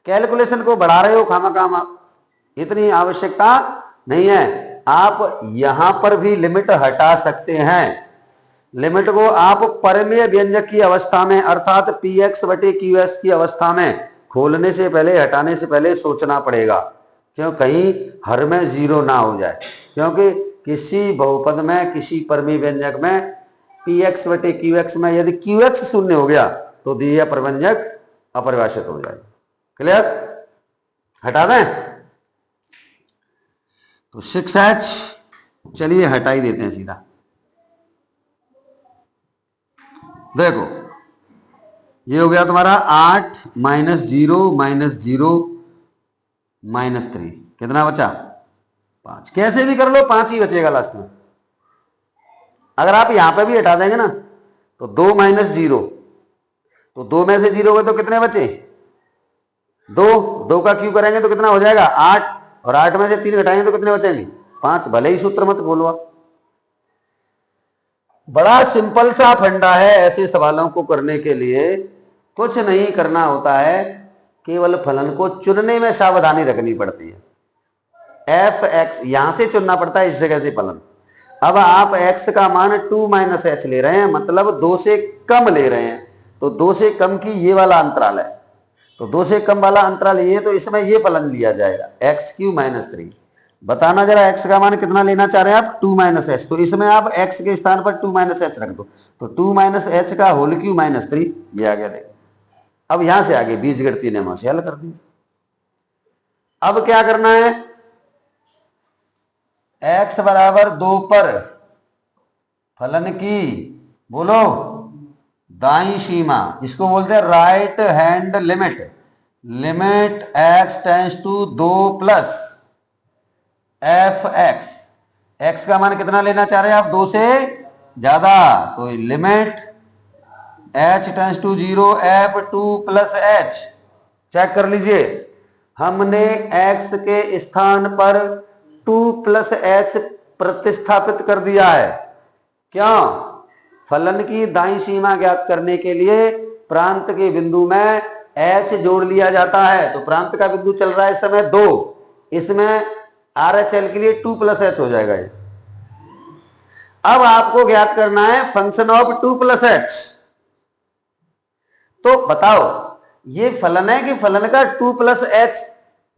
कैलकुलेशन को बढ़ा रहे हो खामखाम आप, इतनी आवश्यकता नहीं है। आप यहां पर भी लिमिट हटा सकते हैं। लिमिट को आप परमेय व्यंजक की अवस्था में अर्थात px बटे qs की अवस्था में खोलने से पहले, हटाने से पहले सोचना पड़ेगा, क्यों कहीं हर में 0 ना हो जाए। क्योंकि किसी बहुपद में, किसी परमेय व्यंजक में px बटे qx में यदि qx शून्य हो गया तो दिया प्रव्यंजक अपरिभाषित हो जाएगा। क्लियर? हटा दें? तो 6h चलिए हटा ही देते हैं सीधा। देखो ये हो गया तुम्हारा 8 -0 -0 -3, कितना बचा? 5। कैसे भी कर लो 5 ही बचेगा लास्ट में। अगर आप यहां पे भी हटा देंगे ना तो 2 - 0, तो 2 में से 0 गए तो कितने बचे? 2। 2 का क्यूब करेंगे तो कितना हो जाएगा? 8। और 8 में से 3 घटाएंगे तो कितने बचेंगे? 5। भले ही सूत्र मत खोलो आप। बड़ा सिंपल सा फंडा है ऐसे सवालों को करने के लिए। कुछ नहीं करना होता है, केवल फलन को चुनने में सावधानी रखनी पड़ती है। f(x) यहां से चुनना पड़ता है, इस जगह से फलन। अब आप x का मान 2 - h ले रहे हैं, मतलब 2 से कम ले रहे हैं, तो 2 से कम की ये वाला अंतराल है, तो 2 से कम वाला अंतराल ये, तो इसमें ये फलन लिया जाएगा x³ - 3। बताना जरा x का मान कितना लेना चाह रहे हैं आप? 2 - h। तो इसमें आप x के स्थान पर 2 - h रख दो, तो 2 - h का होल क्यूब -3, ये आ गया। देखो अब यहां से आगे बीजगणितीय नियमों से हल कर दीजिए। अब क्या करना है? x बराबर 2 पर फलन की, बोलो, दाईं सीमा, इसको बोलते हैं right hand limit. Limit x tends to 2 plus f(x). x का मान कितना लेना चाह रहे हैं आप? 2 से ज्यादा, तो limit h tends to 0 f(2 + h)। चेक कर लीजिए, हमने x के स्थान पर 2 + h प्रतिस्थापित कर दिया है। क्या? फलन की दाईं सीमा ज्ञात करने के लिए प्रांत के बिंदु में h जोड़ लिया जाता है। तो प्रांत का बिंदु चल रहा है इस समय 2, इसमें RHL के लिए 2 + h हो जाएगा ये। अब आपको ज्ञात करना है फंक्शन ऑफ 2 + h। तो बताओ ये फलन है कि फलन का 2 + h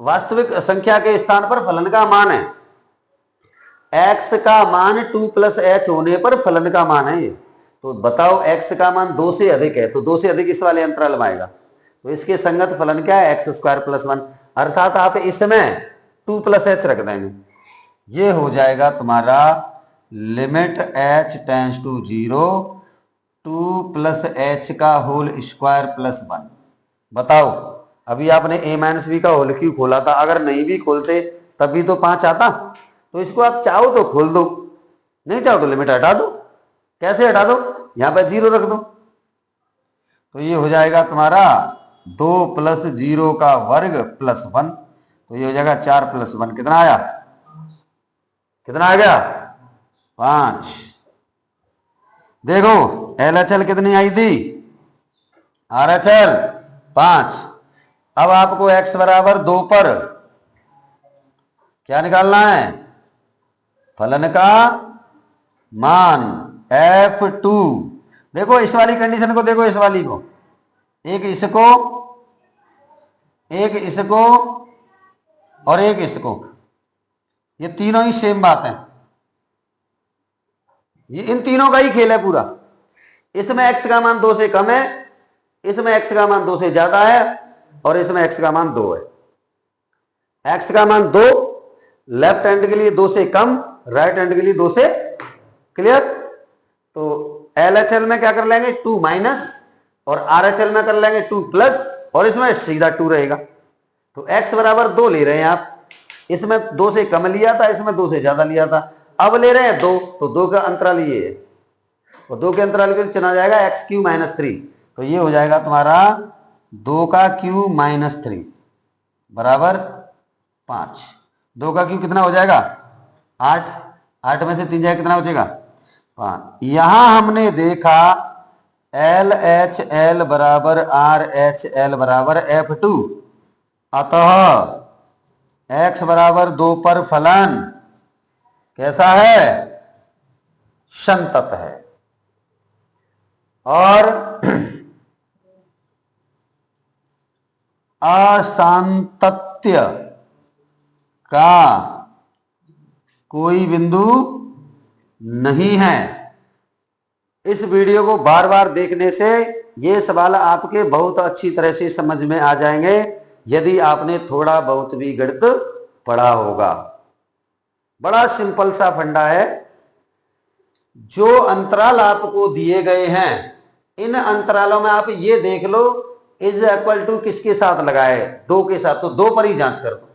वास्तविक संख्या के स्थान पर फलन का मान है। x का मान 2 + h होने पर फलन का मान है ये। तो बताओ x का मान 2 से अधिक है, तो 2 से अधिक इस वाले अंतराल में आएगा, तो इसके संगत फलन क्या है? x² + 1, अर्थात आप इसमें 2 + h रख देंगे, ये हो जाएगा तुम्हारा limit h tends to 0 2 + h का होल स्क्वायर + 1। बताओ अभी आपने a - b का होल क्यूब खोला था, अगर नहीं भी खोलते तब भी तो 5 आता। तो इसको आप चाहो तो खोल दो, नहीं चाहो तो लिमिट हटा दो। कैसे हटा दो? यहां पर 0 रख दो, तो ये हो जाएगा तुम्हारा 2 + 0 का वर्ग + 1, तो ये हो जाएगा 4 + 1, कितना आया? कितना आ गया? 5। देखो LHL कितनी आई थी? RHL 5। अब आपको x बराबर 2 पर क्या निकालना है? फलन का मान f(2). देखो इस वाली कंडीशन को, देखो इस वाली को, एक इसको, एक इसको और एक इसको, ये तीनों ही सेम बात है, ये इन तीनों का ही खेल है पूरा। इसमें x का मान 2 से कम है, इसमें x का मान 2 से ज्यादा है, और इसमें x का मान 2 है। x का मान 2 लेफ्ट हैंड के लिए 2 से कम, राइट हैंड के लिए 2 से, क्लियर? तो LHL में क्या कर लेंगे? 2 माइनस, और RHL में कर लेंगे 2 प्लस, और इसमें सीधा 2 रहेगा। तो x बराबर 2 ले रहे हैं आप, इसमें 2 से कम लिया था, इसमें 2 से ज्यादा लिया था, अब ले रहे हैं 2, तो 2 का अंतराल ये है, और 2 के अंतराल के लिए चुना जाएगा x³ - 3, तो ये हो जाएगा तुम्हारा 2 का क्यूब -3 बराबर 5। 2 का क्यूब कितना हो जाएगा? 8। 8 में से 3 जाएगा, कितना बचेगा? 5। यहां हमने देखा LHL बराबर RHL बराबर f(2), अतः x बराबर 2 पर फलन कैसा है? संतत है। और असांतत्य का कोई बिंदु नहीं है। इस वीडियो को बार बार देखने से ये सवाल आपके बहुत अच्छी तरह से समझ में आ जाएंगे यदि आपने थोड़ा बहुत भी गणित पढ़ा होगा। बड़ा सिंपल सा फंडा है। जो अंतराल आपको दिए गए हैं, इन अंतरालों में आप ये देख लो इज इक्वल टू किसके साथ लगाए, 2 के साथ, तो 2 पर ही जांच कर दो।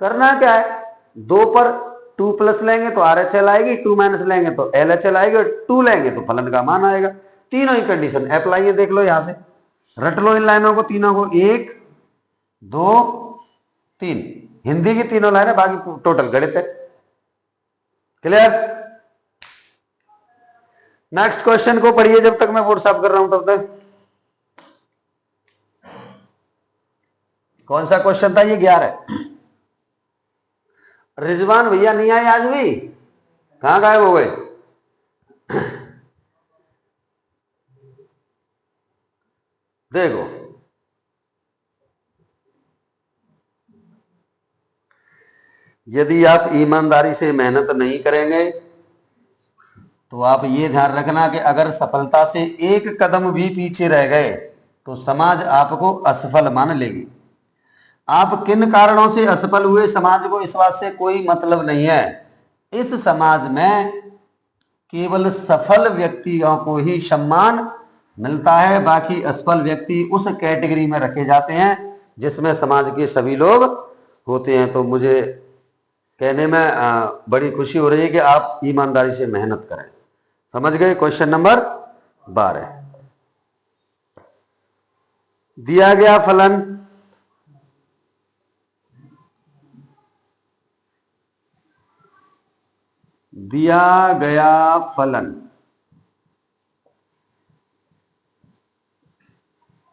करना क्या है, 2 पर 2 प्लस लेंगे तो RHL आएगी, 2 माइनस लेंगे तो LHL आएगी, और 2 लेंगे तो फलन का मान आएगा। तीनों ही कंडीशन अप्लाई है, देख लो यहां से, रट लो इन लाइनों को तीनों को, 1 2 3, हिंदी की तीनों लाइनें, बाकी टोटल गणित है। क्लियर? नेक्स्ट क्वेश्चन को पढ़िए जब तक मैं बोर्ड साफ कर रहा हूं तब तक। कौन सा क्वेश्चन था ये? 11। रिजवान भैया नहीं आए आज भी, कहां गायब हो गए? देखो, यदि आप ईमानदारी से मेहनत नहीं करेंगे तो आप ये ध्यान रखना कि अगर सफलता से एक कदम भी पीछे रह गए तो समाज आपको असफल मान लेगी। आप किन कारणों से असफल हुए, समाज को इस बात से कोई मतलब नहीं है। इस समाज में केवल सफल व्यक्तियों को ही सम्मान मिलता है, बाकी असफल व्यक्ति उस कैटेगरी में रखे जाते हैं जिसमें समाज के सभी लोग होते हैं। तो मुझे कहने में बड़ी खुशी हो रही है कि आप ईमानदारी से मेहनत करें। समझ गए? क्वेश्चन नंबर 12 दिया गया फलन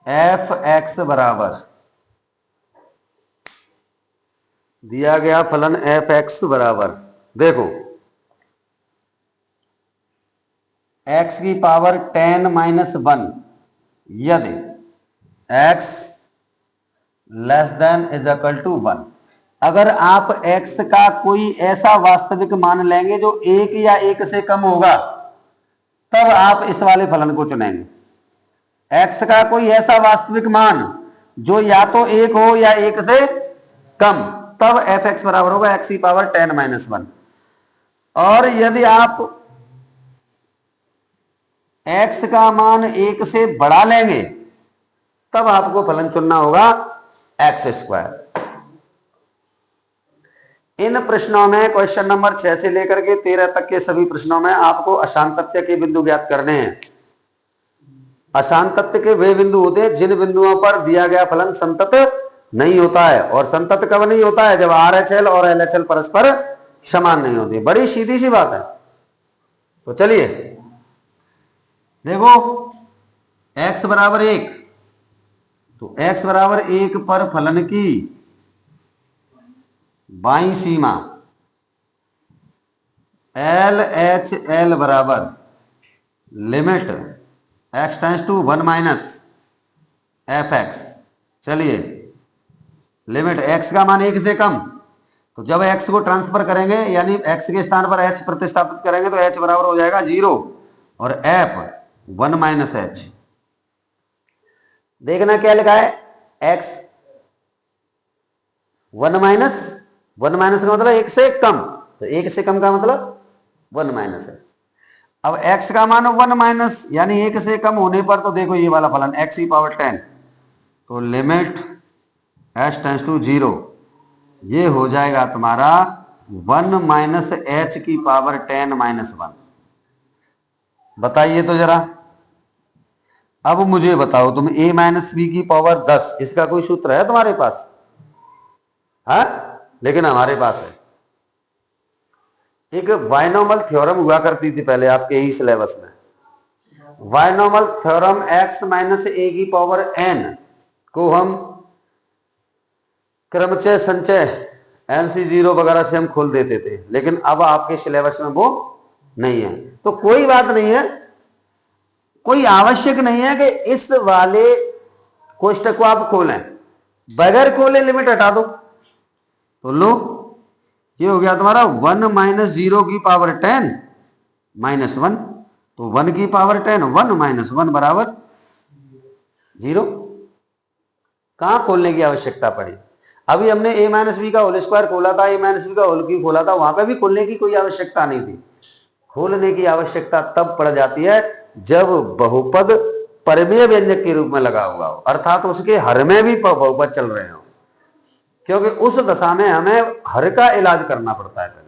एफ एक्स बराबर, दिया गया फलन एफ एक्स बराबर, देखो x की पावर 10 माइनस 1 यदि x less than is equal to 1। अगर आप x का कोई ऐसा वास्तविक मान लेंगे जो 1 या 1 से कम होगा, तब आप इस वाले फलन को चुनेंगे। x का कोई ऐसा वास्तविक मान जो या तो 1 हो या 1 से कम, तब एफ एक्स बराबर होगा x की पावर 10 माइनस 1। और यदि आप x का मान 1 से बढ़ा लेंगे तब आपको फलन चुनना होगा एक्स स्क्वायर। इन प्रश्नों में क्वेश्चन नंबर 6 से लेकर के 13 तक के सभी प्रश्नों में आपको अशांतत्य के बिंदु ज्ञात करने हैं। अशांतत्य के वे बिंदु होते हैं जिन बिंदुओं पर दिया गया फलन संतत नहीं होता है। और संतत कब नहीं होता है? जब RHL और LHL परस्पर समान नहीं होते। बड़ी सीधी सी बात है। तो चलिए देखो, x बराबर 1, तो x बराबर 1 पर फलन की बाईं सीमा LHL बराबर limit x tends to 1 minus F X. चलिए, लिमिट x का मान 1 से कम, तो जब x को ट्रांसफर करेंगे यानी x के स्थान पर h प्रतिस्थापित करेंगे तो h बराबर हो जाएगा 0 और f 1 माइनस h। देखना क्या लिखा है, x 1 माइनस का मतलब 1 से कम, तो 1 से कम का मतलब 1 माइनस है। अब x का मान 1 माइनस यानी 1 से कम होने पर तो देखो ये वाला फलन x की पावर 10, तो लिमिट h टेंड्स टू 0, ये हो जाएगा तुम्हारा 1 माइनस h की पावर 10 माइनस 1। बताइए तो जरा, अब मुझे बताओ तुम a माइनस बी की पावर 10, इसका कोई सूत्र है तुम्हारे पास? हाँ, लेकिन हमारे पास है। एक बायनॉर्मल थ्योरम हुआ करती थी पहले आपके ही सिलेबस में, binormal theorem x minus a की पावर n को हम क्रमचय संचय NC0 वगैरह से हम खोल देते थे, लेकिन अब आपके सिलेबस में वो नहीं है। तो कोई बात नहीं है, कोई आवश्यक नहीं है कि इस वाले कोष्टक को आप खोलें, बगैर खोले लिमिट हटा दो। तो लो, ये हो गया तुम्हारा 1 माइनस 0 की पावर 10 माइनस 1, तो 1 की पावर 10 1 माइनस 1 बराबर 0। कहाँ खोलने की आवश्यकता पड़ी? अभी हमने a माइनस बी का होल स्क्वायर खोला था, a माइनस बी का होल क्यूब खोला था, वहां पे भी खोलने की कोई आवश्यकता नहीं थी। खोलने की आवश्यकता तब पड़ जाती है जब बहुपद परिमेय व्यंजक के रूप में लगा हुआ हो, अर्थात उसके हर में भी बहुपद चल रहे हो, क्योंकि उस दशा में हमें हर का इलाज करना पड़ता है। पहले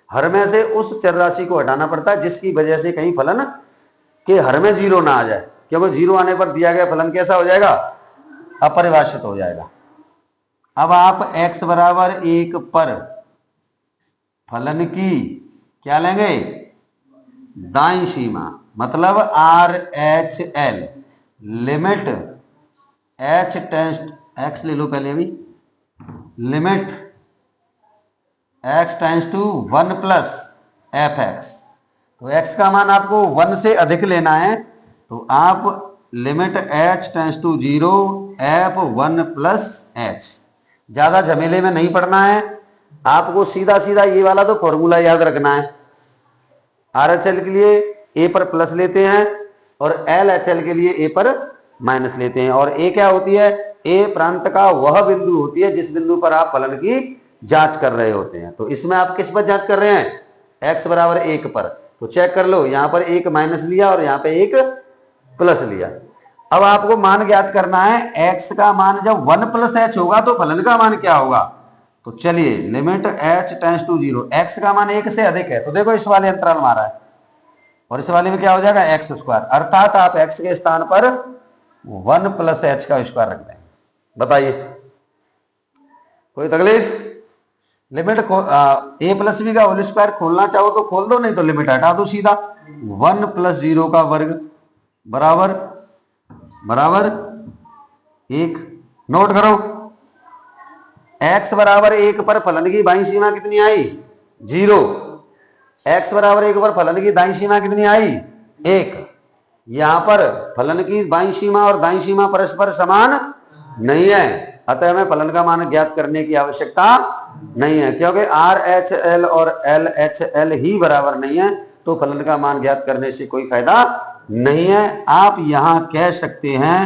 हर में से उस चर राशि को हटाना पड़ता है जिसकी वजह से कहीं फलन के हर में जीरो ना आ जाए, क्योंकि जीरो आने पर दिया गया फलन कैसा हो जाएगा? अपरिभाषित हो जाएगा। अब आप x बराबर 1 पर फलन की क्या लेंगे? दाईं सीमा, मतलब R H L limit h tends x ले लो पहले, अभी limit x tends to 1 plus F X. तो x का मान आपको 1 से अधिक लेना है, तो आप limit h tends to 0 F 1 plus H. ज्यादा झमेले में नहीं पड़ना है आपको, सीधा सीधा ये वाला तो फॉर्मूला याद रखना है। आर एच एल के लिए ए पर प्लस लेते हैं और एल एच एल के लिए ए पर माइनस लेते हैं। और ए क्या होती है? ए प्रांत का वह बिंदु होती है जिस बिंदु पर आप फलन की जांच कर रहे होते हैं। तो इसमें आप किस पर जांच कर रहे हैं? x बराबर 1 पर। तो चेक कर लो, यहां पर एक माइनस लिया और यहां पे एक प्लस लिया। अब आपको मान ज्ञात करना है, x का मान जब 1 प्लस एच होगा तो फलन का मान क्या होगा? तो चलिए limit h tends to 0, x का मान 1 से अधिक है तो देखो इस वाले अंतराल मारा है और इस वाले में क्या हो जाएगा? एक्स स्क्वायर, अर्थात आप x के स्थान पर 1 प्लस एच का स्क्वायर रख देंगे। बताइए कोई तकलीफ? लिमिट ए प्लस बी का होल स्क्वायर खोलना चाहो तो खोल दो, नहीं तो लिमिट हटा दो सीधा। 1 प्लस 0 का वर्ग बराबर बराबर 1। नोट करो, x बराबर 1 पर फलन की बाईं सीमा कितनी आई? 0। x बराबर 1 पर फलन की दाईं सीमा कितनी आई? 1। यहां पर फलन की बाईं सीमा और दाईं सीमा परस्पर समान नहीं है, अतः हमें फलन का मान ज्ञात करने की आवश्यकता नहीं है, क्योंकि आर एच एल और एल एच एल ही बराबर नहीं है, तो फलन का मान ज्ञात करने से कोई फायदा नहीं है। आप यहां कह सकते हैं,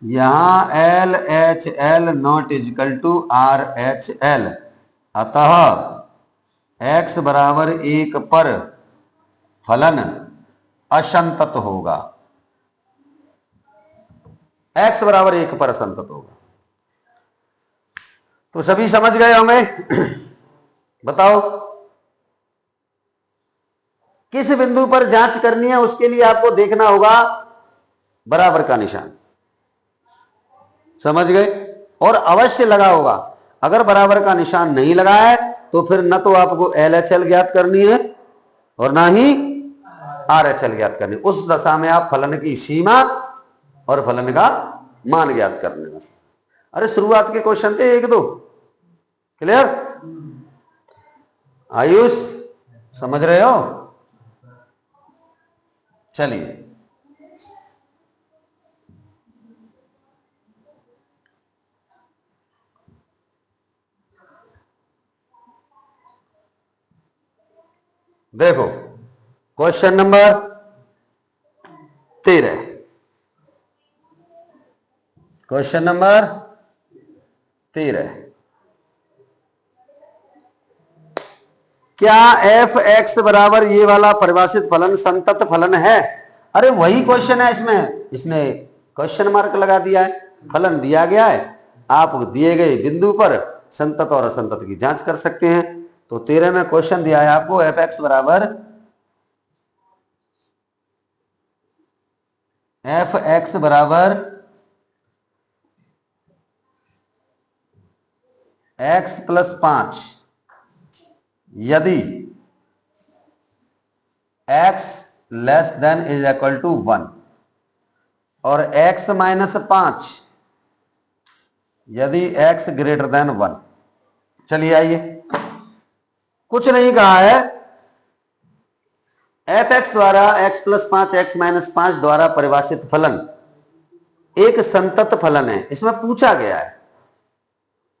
यहां L H L not equal to R H L, अतः x बराबर 1 पर फलन असंतत होगा। x बराबर 1 पर असंतत होगा। तो सभी समझ गए होंगे? बताओ किस बिंदु पर जांच करनी है, उसके लिए आपको देखना होगा बराबर का निशान। समझ गए? और अवश्य लगा होगा। अगर बराबर का निशान नहीं लगा है तो फिर न तो आपको एल एच एल ज्ञात करनी है और ना ही आर एच एल ज्ञात करनी। उस दशा में आप फलन की सीमा और फलन का मान ज्ञात करने में। अरे शुरुआत के क्वेश्चन थे 1-2, क्लियर? आयुष समझ रहे हो? चलिए देखो क्वेश्चन नंबर 13। क्वेश्चन नंबर 13, क्या एफ एक्स बराबर ये वाला परिभाषित फलन संतत फलन है? अरे वही क्वेश्चन है, इसमें इसने क्वेश्चन मार्क लगा दिया है। फलन दिया गया है, आप दिए गए बिंदु पर संतत और असंतत की जांच कर सकते हैं। तो 13 में क्वेश्चन दिया है आपको, एफ एक्स बराबर एफ एक्स बराबर x प्लस 5 यदि x less than is equal to 1 और x माइनस 5 यदि x ग्रेटर देन 1। चलिए आइए, कुछ नहीं कहा है, एफ एक्स द्वारा x प्लस 5 x माइनस 5 द्वारा परिभाषित फलन एक संतत फलन है, इसमें पूछा गया है।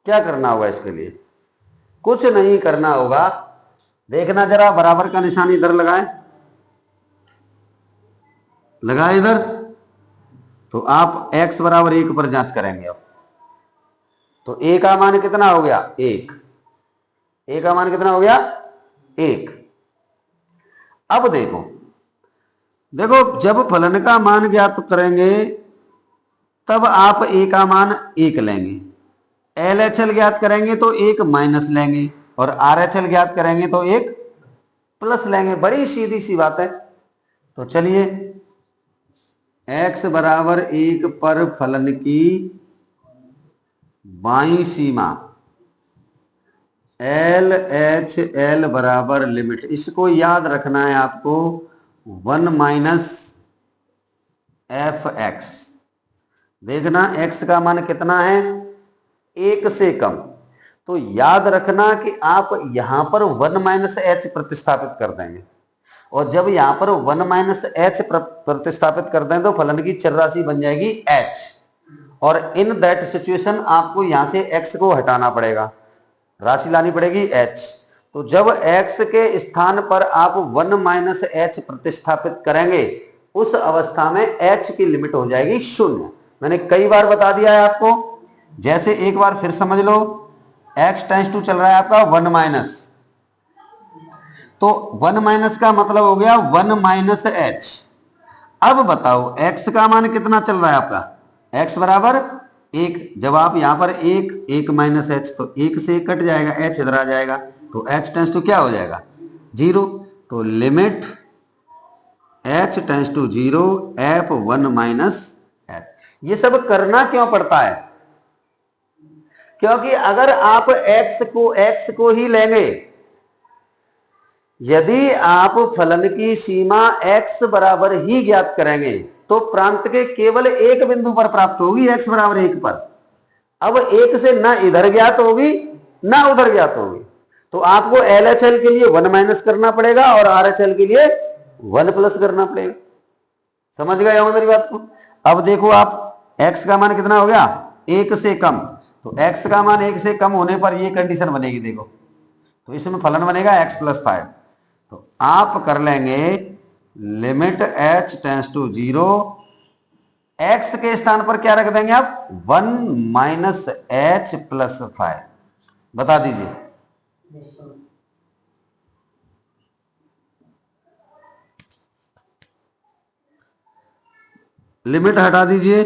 क्या करना होगा इसके लिए? कुछ नहीं करना होगा, देखना जरा बराबर का निशान इधर लगाएं, लगाए इधर, तो आप x बराबर 1 पर जांच करेंगे। अब तो ए का मान कितना हो गया 1, ए का मान कितना हो गया 1। अब देखो देखो जब फलन का मान ज्ञात करेंगे तब आप ए का मान 1 लेंगे, एल एच एल ज्ञात करेंगे तो 1 माइनस लेंगे, और आर एच एल ज्ञात करेंगे तो 1 प्लस लेंगे। बड़ी सीधी सी बात है। तो चलिए x बराबर 1 पर फलन की बाईं सीमा एल एच एल बराबर लिमिट, इसको याद रखना है आपको 1 माइनस एफ एक्स। देखना x का मान कितना है 1 से कम, तो याद रखना कि आप यहां पर 1 माइनस एच प्रतिस्थापित कर देंगे, और जब यहां पर 1 माइनस एच प्रतिस्थापित कर दें तो फलन की चर राशि बन जाएगी h, और इन दैट सिचुएशन आपको यहां से x को हटाना पड़ेगा, राशि लानी पड़ेगी h। तो जब x के स्थान पर आप 1 माइनस एच प्रतिस्थापित करेंगे उस अवस्था में h की लिमिट हो जाएगी 0। मैंने कई बार बता दिया है आपको, जैसे एक बार फिर समझ लो, x टेंस टू चल रहा है आपका 1 माइनस, तो 1 माइनस का मतलब हो गया 1 माइनस एच। अब बताओ x का मान कितना चल रहा है आपका, x बराबर 1। जब आप यहां पर 1 माइनस एच, तो 1 से कट जाएगा, h इधर आ जाएगा, तो h टेंस टू क्या हो जाएगा 0। तो limit h tends to 0 F 1 minus H. ये सब करना क्यों पड़ता है, क्योंकि अगर आप x को ही लेंगे, यदि आप फलन की सीमा x बराबर ही ज्ञात करेंगे तो प्रांत के केवल एक बिंदु पर प्राप्त होगी x बराबर 1 पर। अब 1 से ना इधर ज्ञात होगी ना उधर ज्ञात होगी, तो आपको LHL के लिए 1 माइनस करना पड़ेगा और RHL के लिए 1 प्लस करना पड़ेगा। समझ गए हो मेरी बात को। अब देखो आप x का मान कितना हो गया 1 से कम, तो x का मान 1 से कम होने पर ये कंडीशन बनेगी, देखो तो इसमें फलन बनेगा x प्लस 5। तो आप कर लेंगे limit h tends to 0, x के स्थान पर क्या रख देंगे आप 1 माइनस h प्लस 5। बता दीजिए लिमिट हटा दीजिए,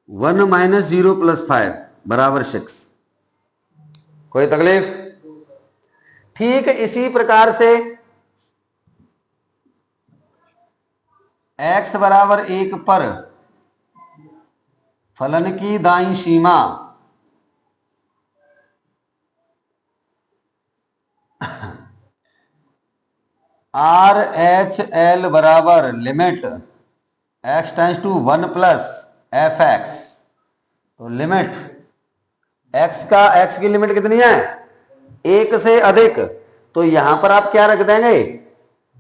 1 माइनस 0 प्लस 5 बराबर 6। कोई तकलीफ। ठीक इसी प्रकार से x बराबर 1 पर फलन की दाईं सीमा आर एच एल बराबर limit x tends to 1 plus F X. तो लिमिट x की लिमिट कितनी है 1 से अधिक, तो यहां पर आप क्या रख देंगे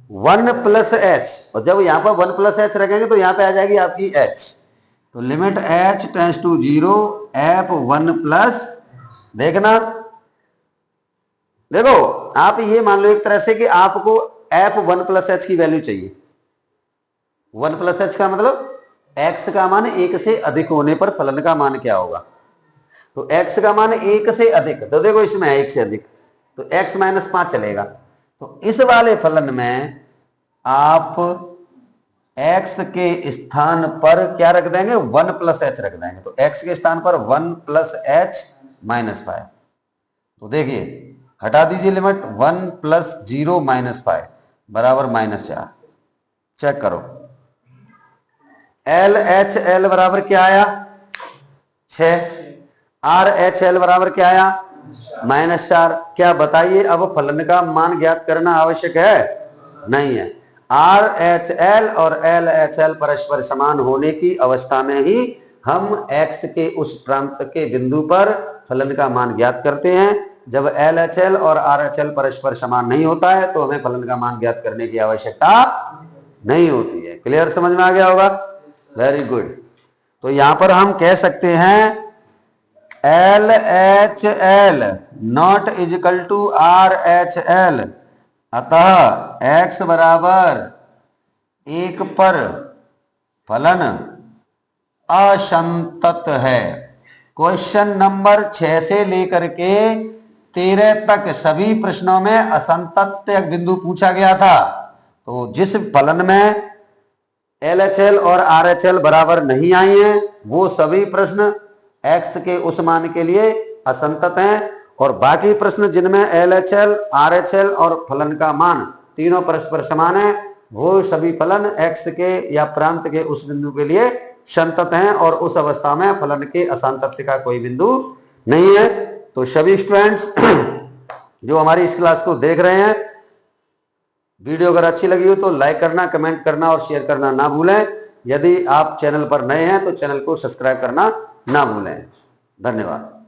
1 प्लस एच, और जब यहां पर 1 प्लस एच रखेंगे तो यहां पे आ जाएगी आपकी h। तो limit h tends to 0 F 1 plus, देखना देखो आप ये मान लो एक तरह से कि आपको एफ 1 प्लस एच की वैल्यू चाहिए। 1 प्लस एच का मतलब x का मान 1 से अधिक होने पर फलन का मान क्या होगा, तो x का मान 1 से अधिक, तो देखो इसमें है 1 से अधिक, तो x माइनस 5 चलेगा। तो इस वाले फलन में आप x के स्थान पर क्या रख देंगे 1 प्लस एच रख देंगे, तो x के स्थान पर 1 प्लस एच माइनस 5। तो देखिए हटा दीजिए लिमिट 1 प्लस 0 माइनस 5 बराबर -4। चेक करो एल एच एल बराबर क्या आया 6, आर एच एल बराबर क्या आया -4। क्या बताइए अब फलन का मान ज्ञात करना आवश्यक है नहीं है। आर एच एल और एल एच एल परस्पर समान होने की अवस्था में ही हम x के उस प्रांत के बिंदु पर फलन का मान ज्ञात करते हैं। जब एल एच एल और आर एच एल परस्पर समान नहीं होता है तो हमें फलन का मान ज्ञात करने की आवश्यकता नहीं होती है। क्लियर, समझ में आ गया होगा, वेरी गुड। तो यहां पर हम कह सकते हैं L H L not equal to R H L, अतः x बराबर 1 पर फलन असंतत है। क्वेश्चन नंबर 6 से लेकर के 13 तक सभी प्रश्नों में असंतत्य बिंदु पूछा गया था। तो जिस फलन में LHL और RHL बराबर नहीं आई हैं वो सभी प्रश्न x के उस मान के लिए असंतत हैं, और बाकी प्रश्न जिनमें LHL, RHL और फलन का मान तीनों परस्पर समान है वो सभी फलन x के या प्रांत के उस बिंदु के लिए संतत हैं, और उस अवस्था में फलन के असंतत्य का कोई बिंदु नहीं है। तो सभी स्टूडेंट्स जो हमारी इस क्लास को देख रहे हैं, वीडियो अगर अच्छी लगी हो तो लाइक करना, कमेंट करना और शेयर करना ना भूलें। यदि आप चैनल पर नए हैं तो चैनल को सब्सक्राइब करना ना भूलें। धन्यवाद।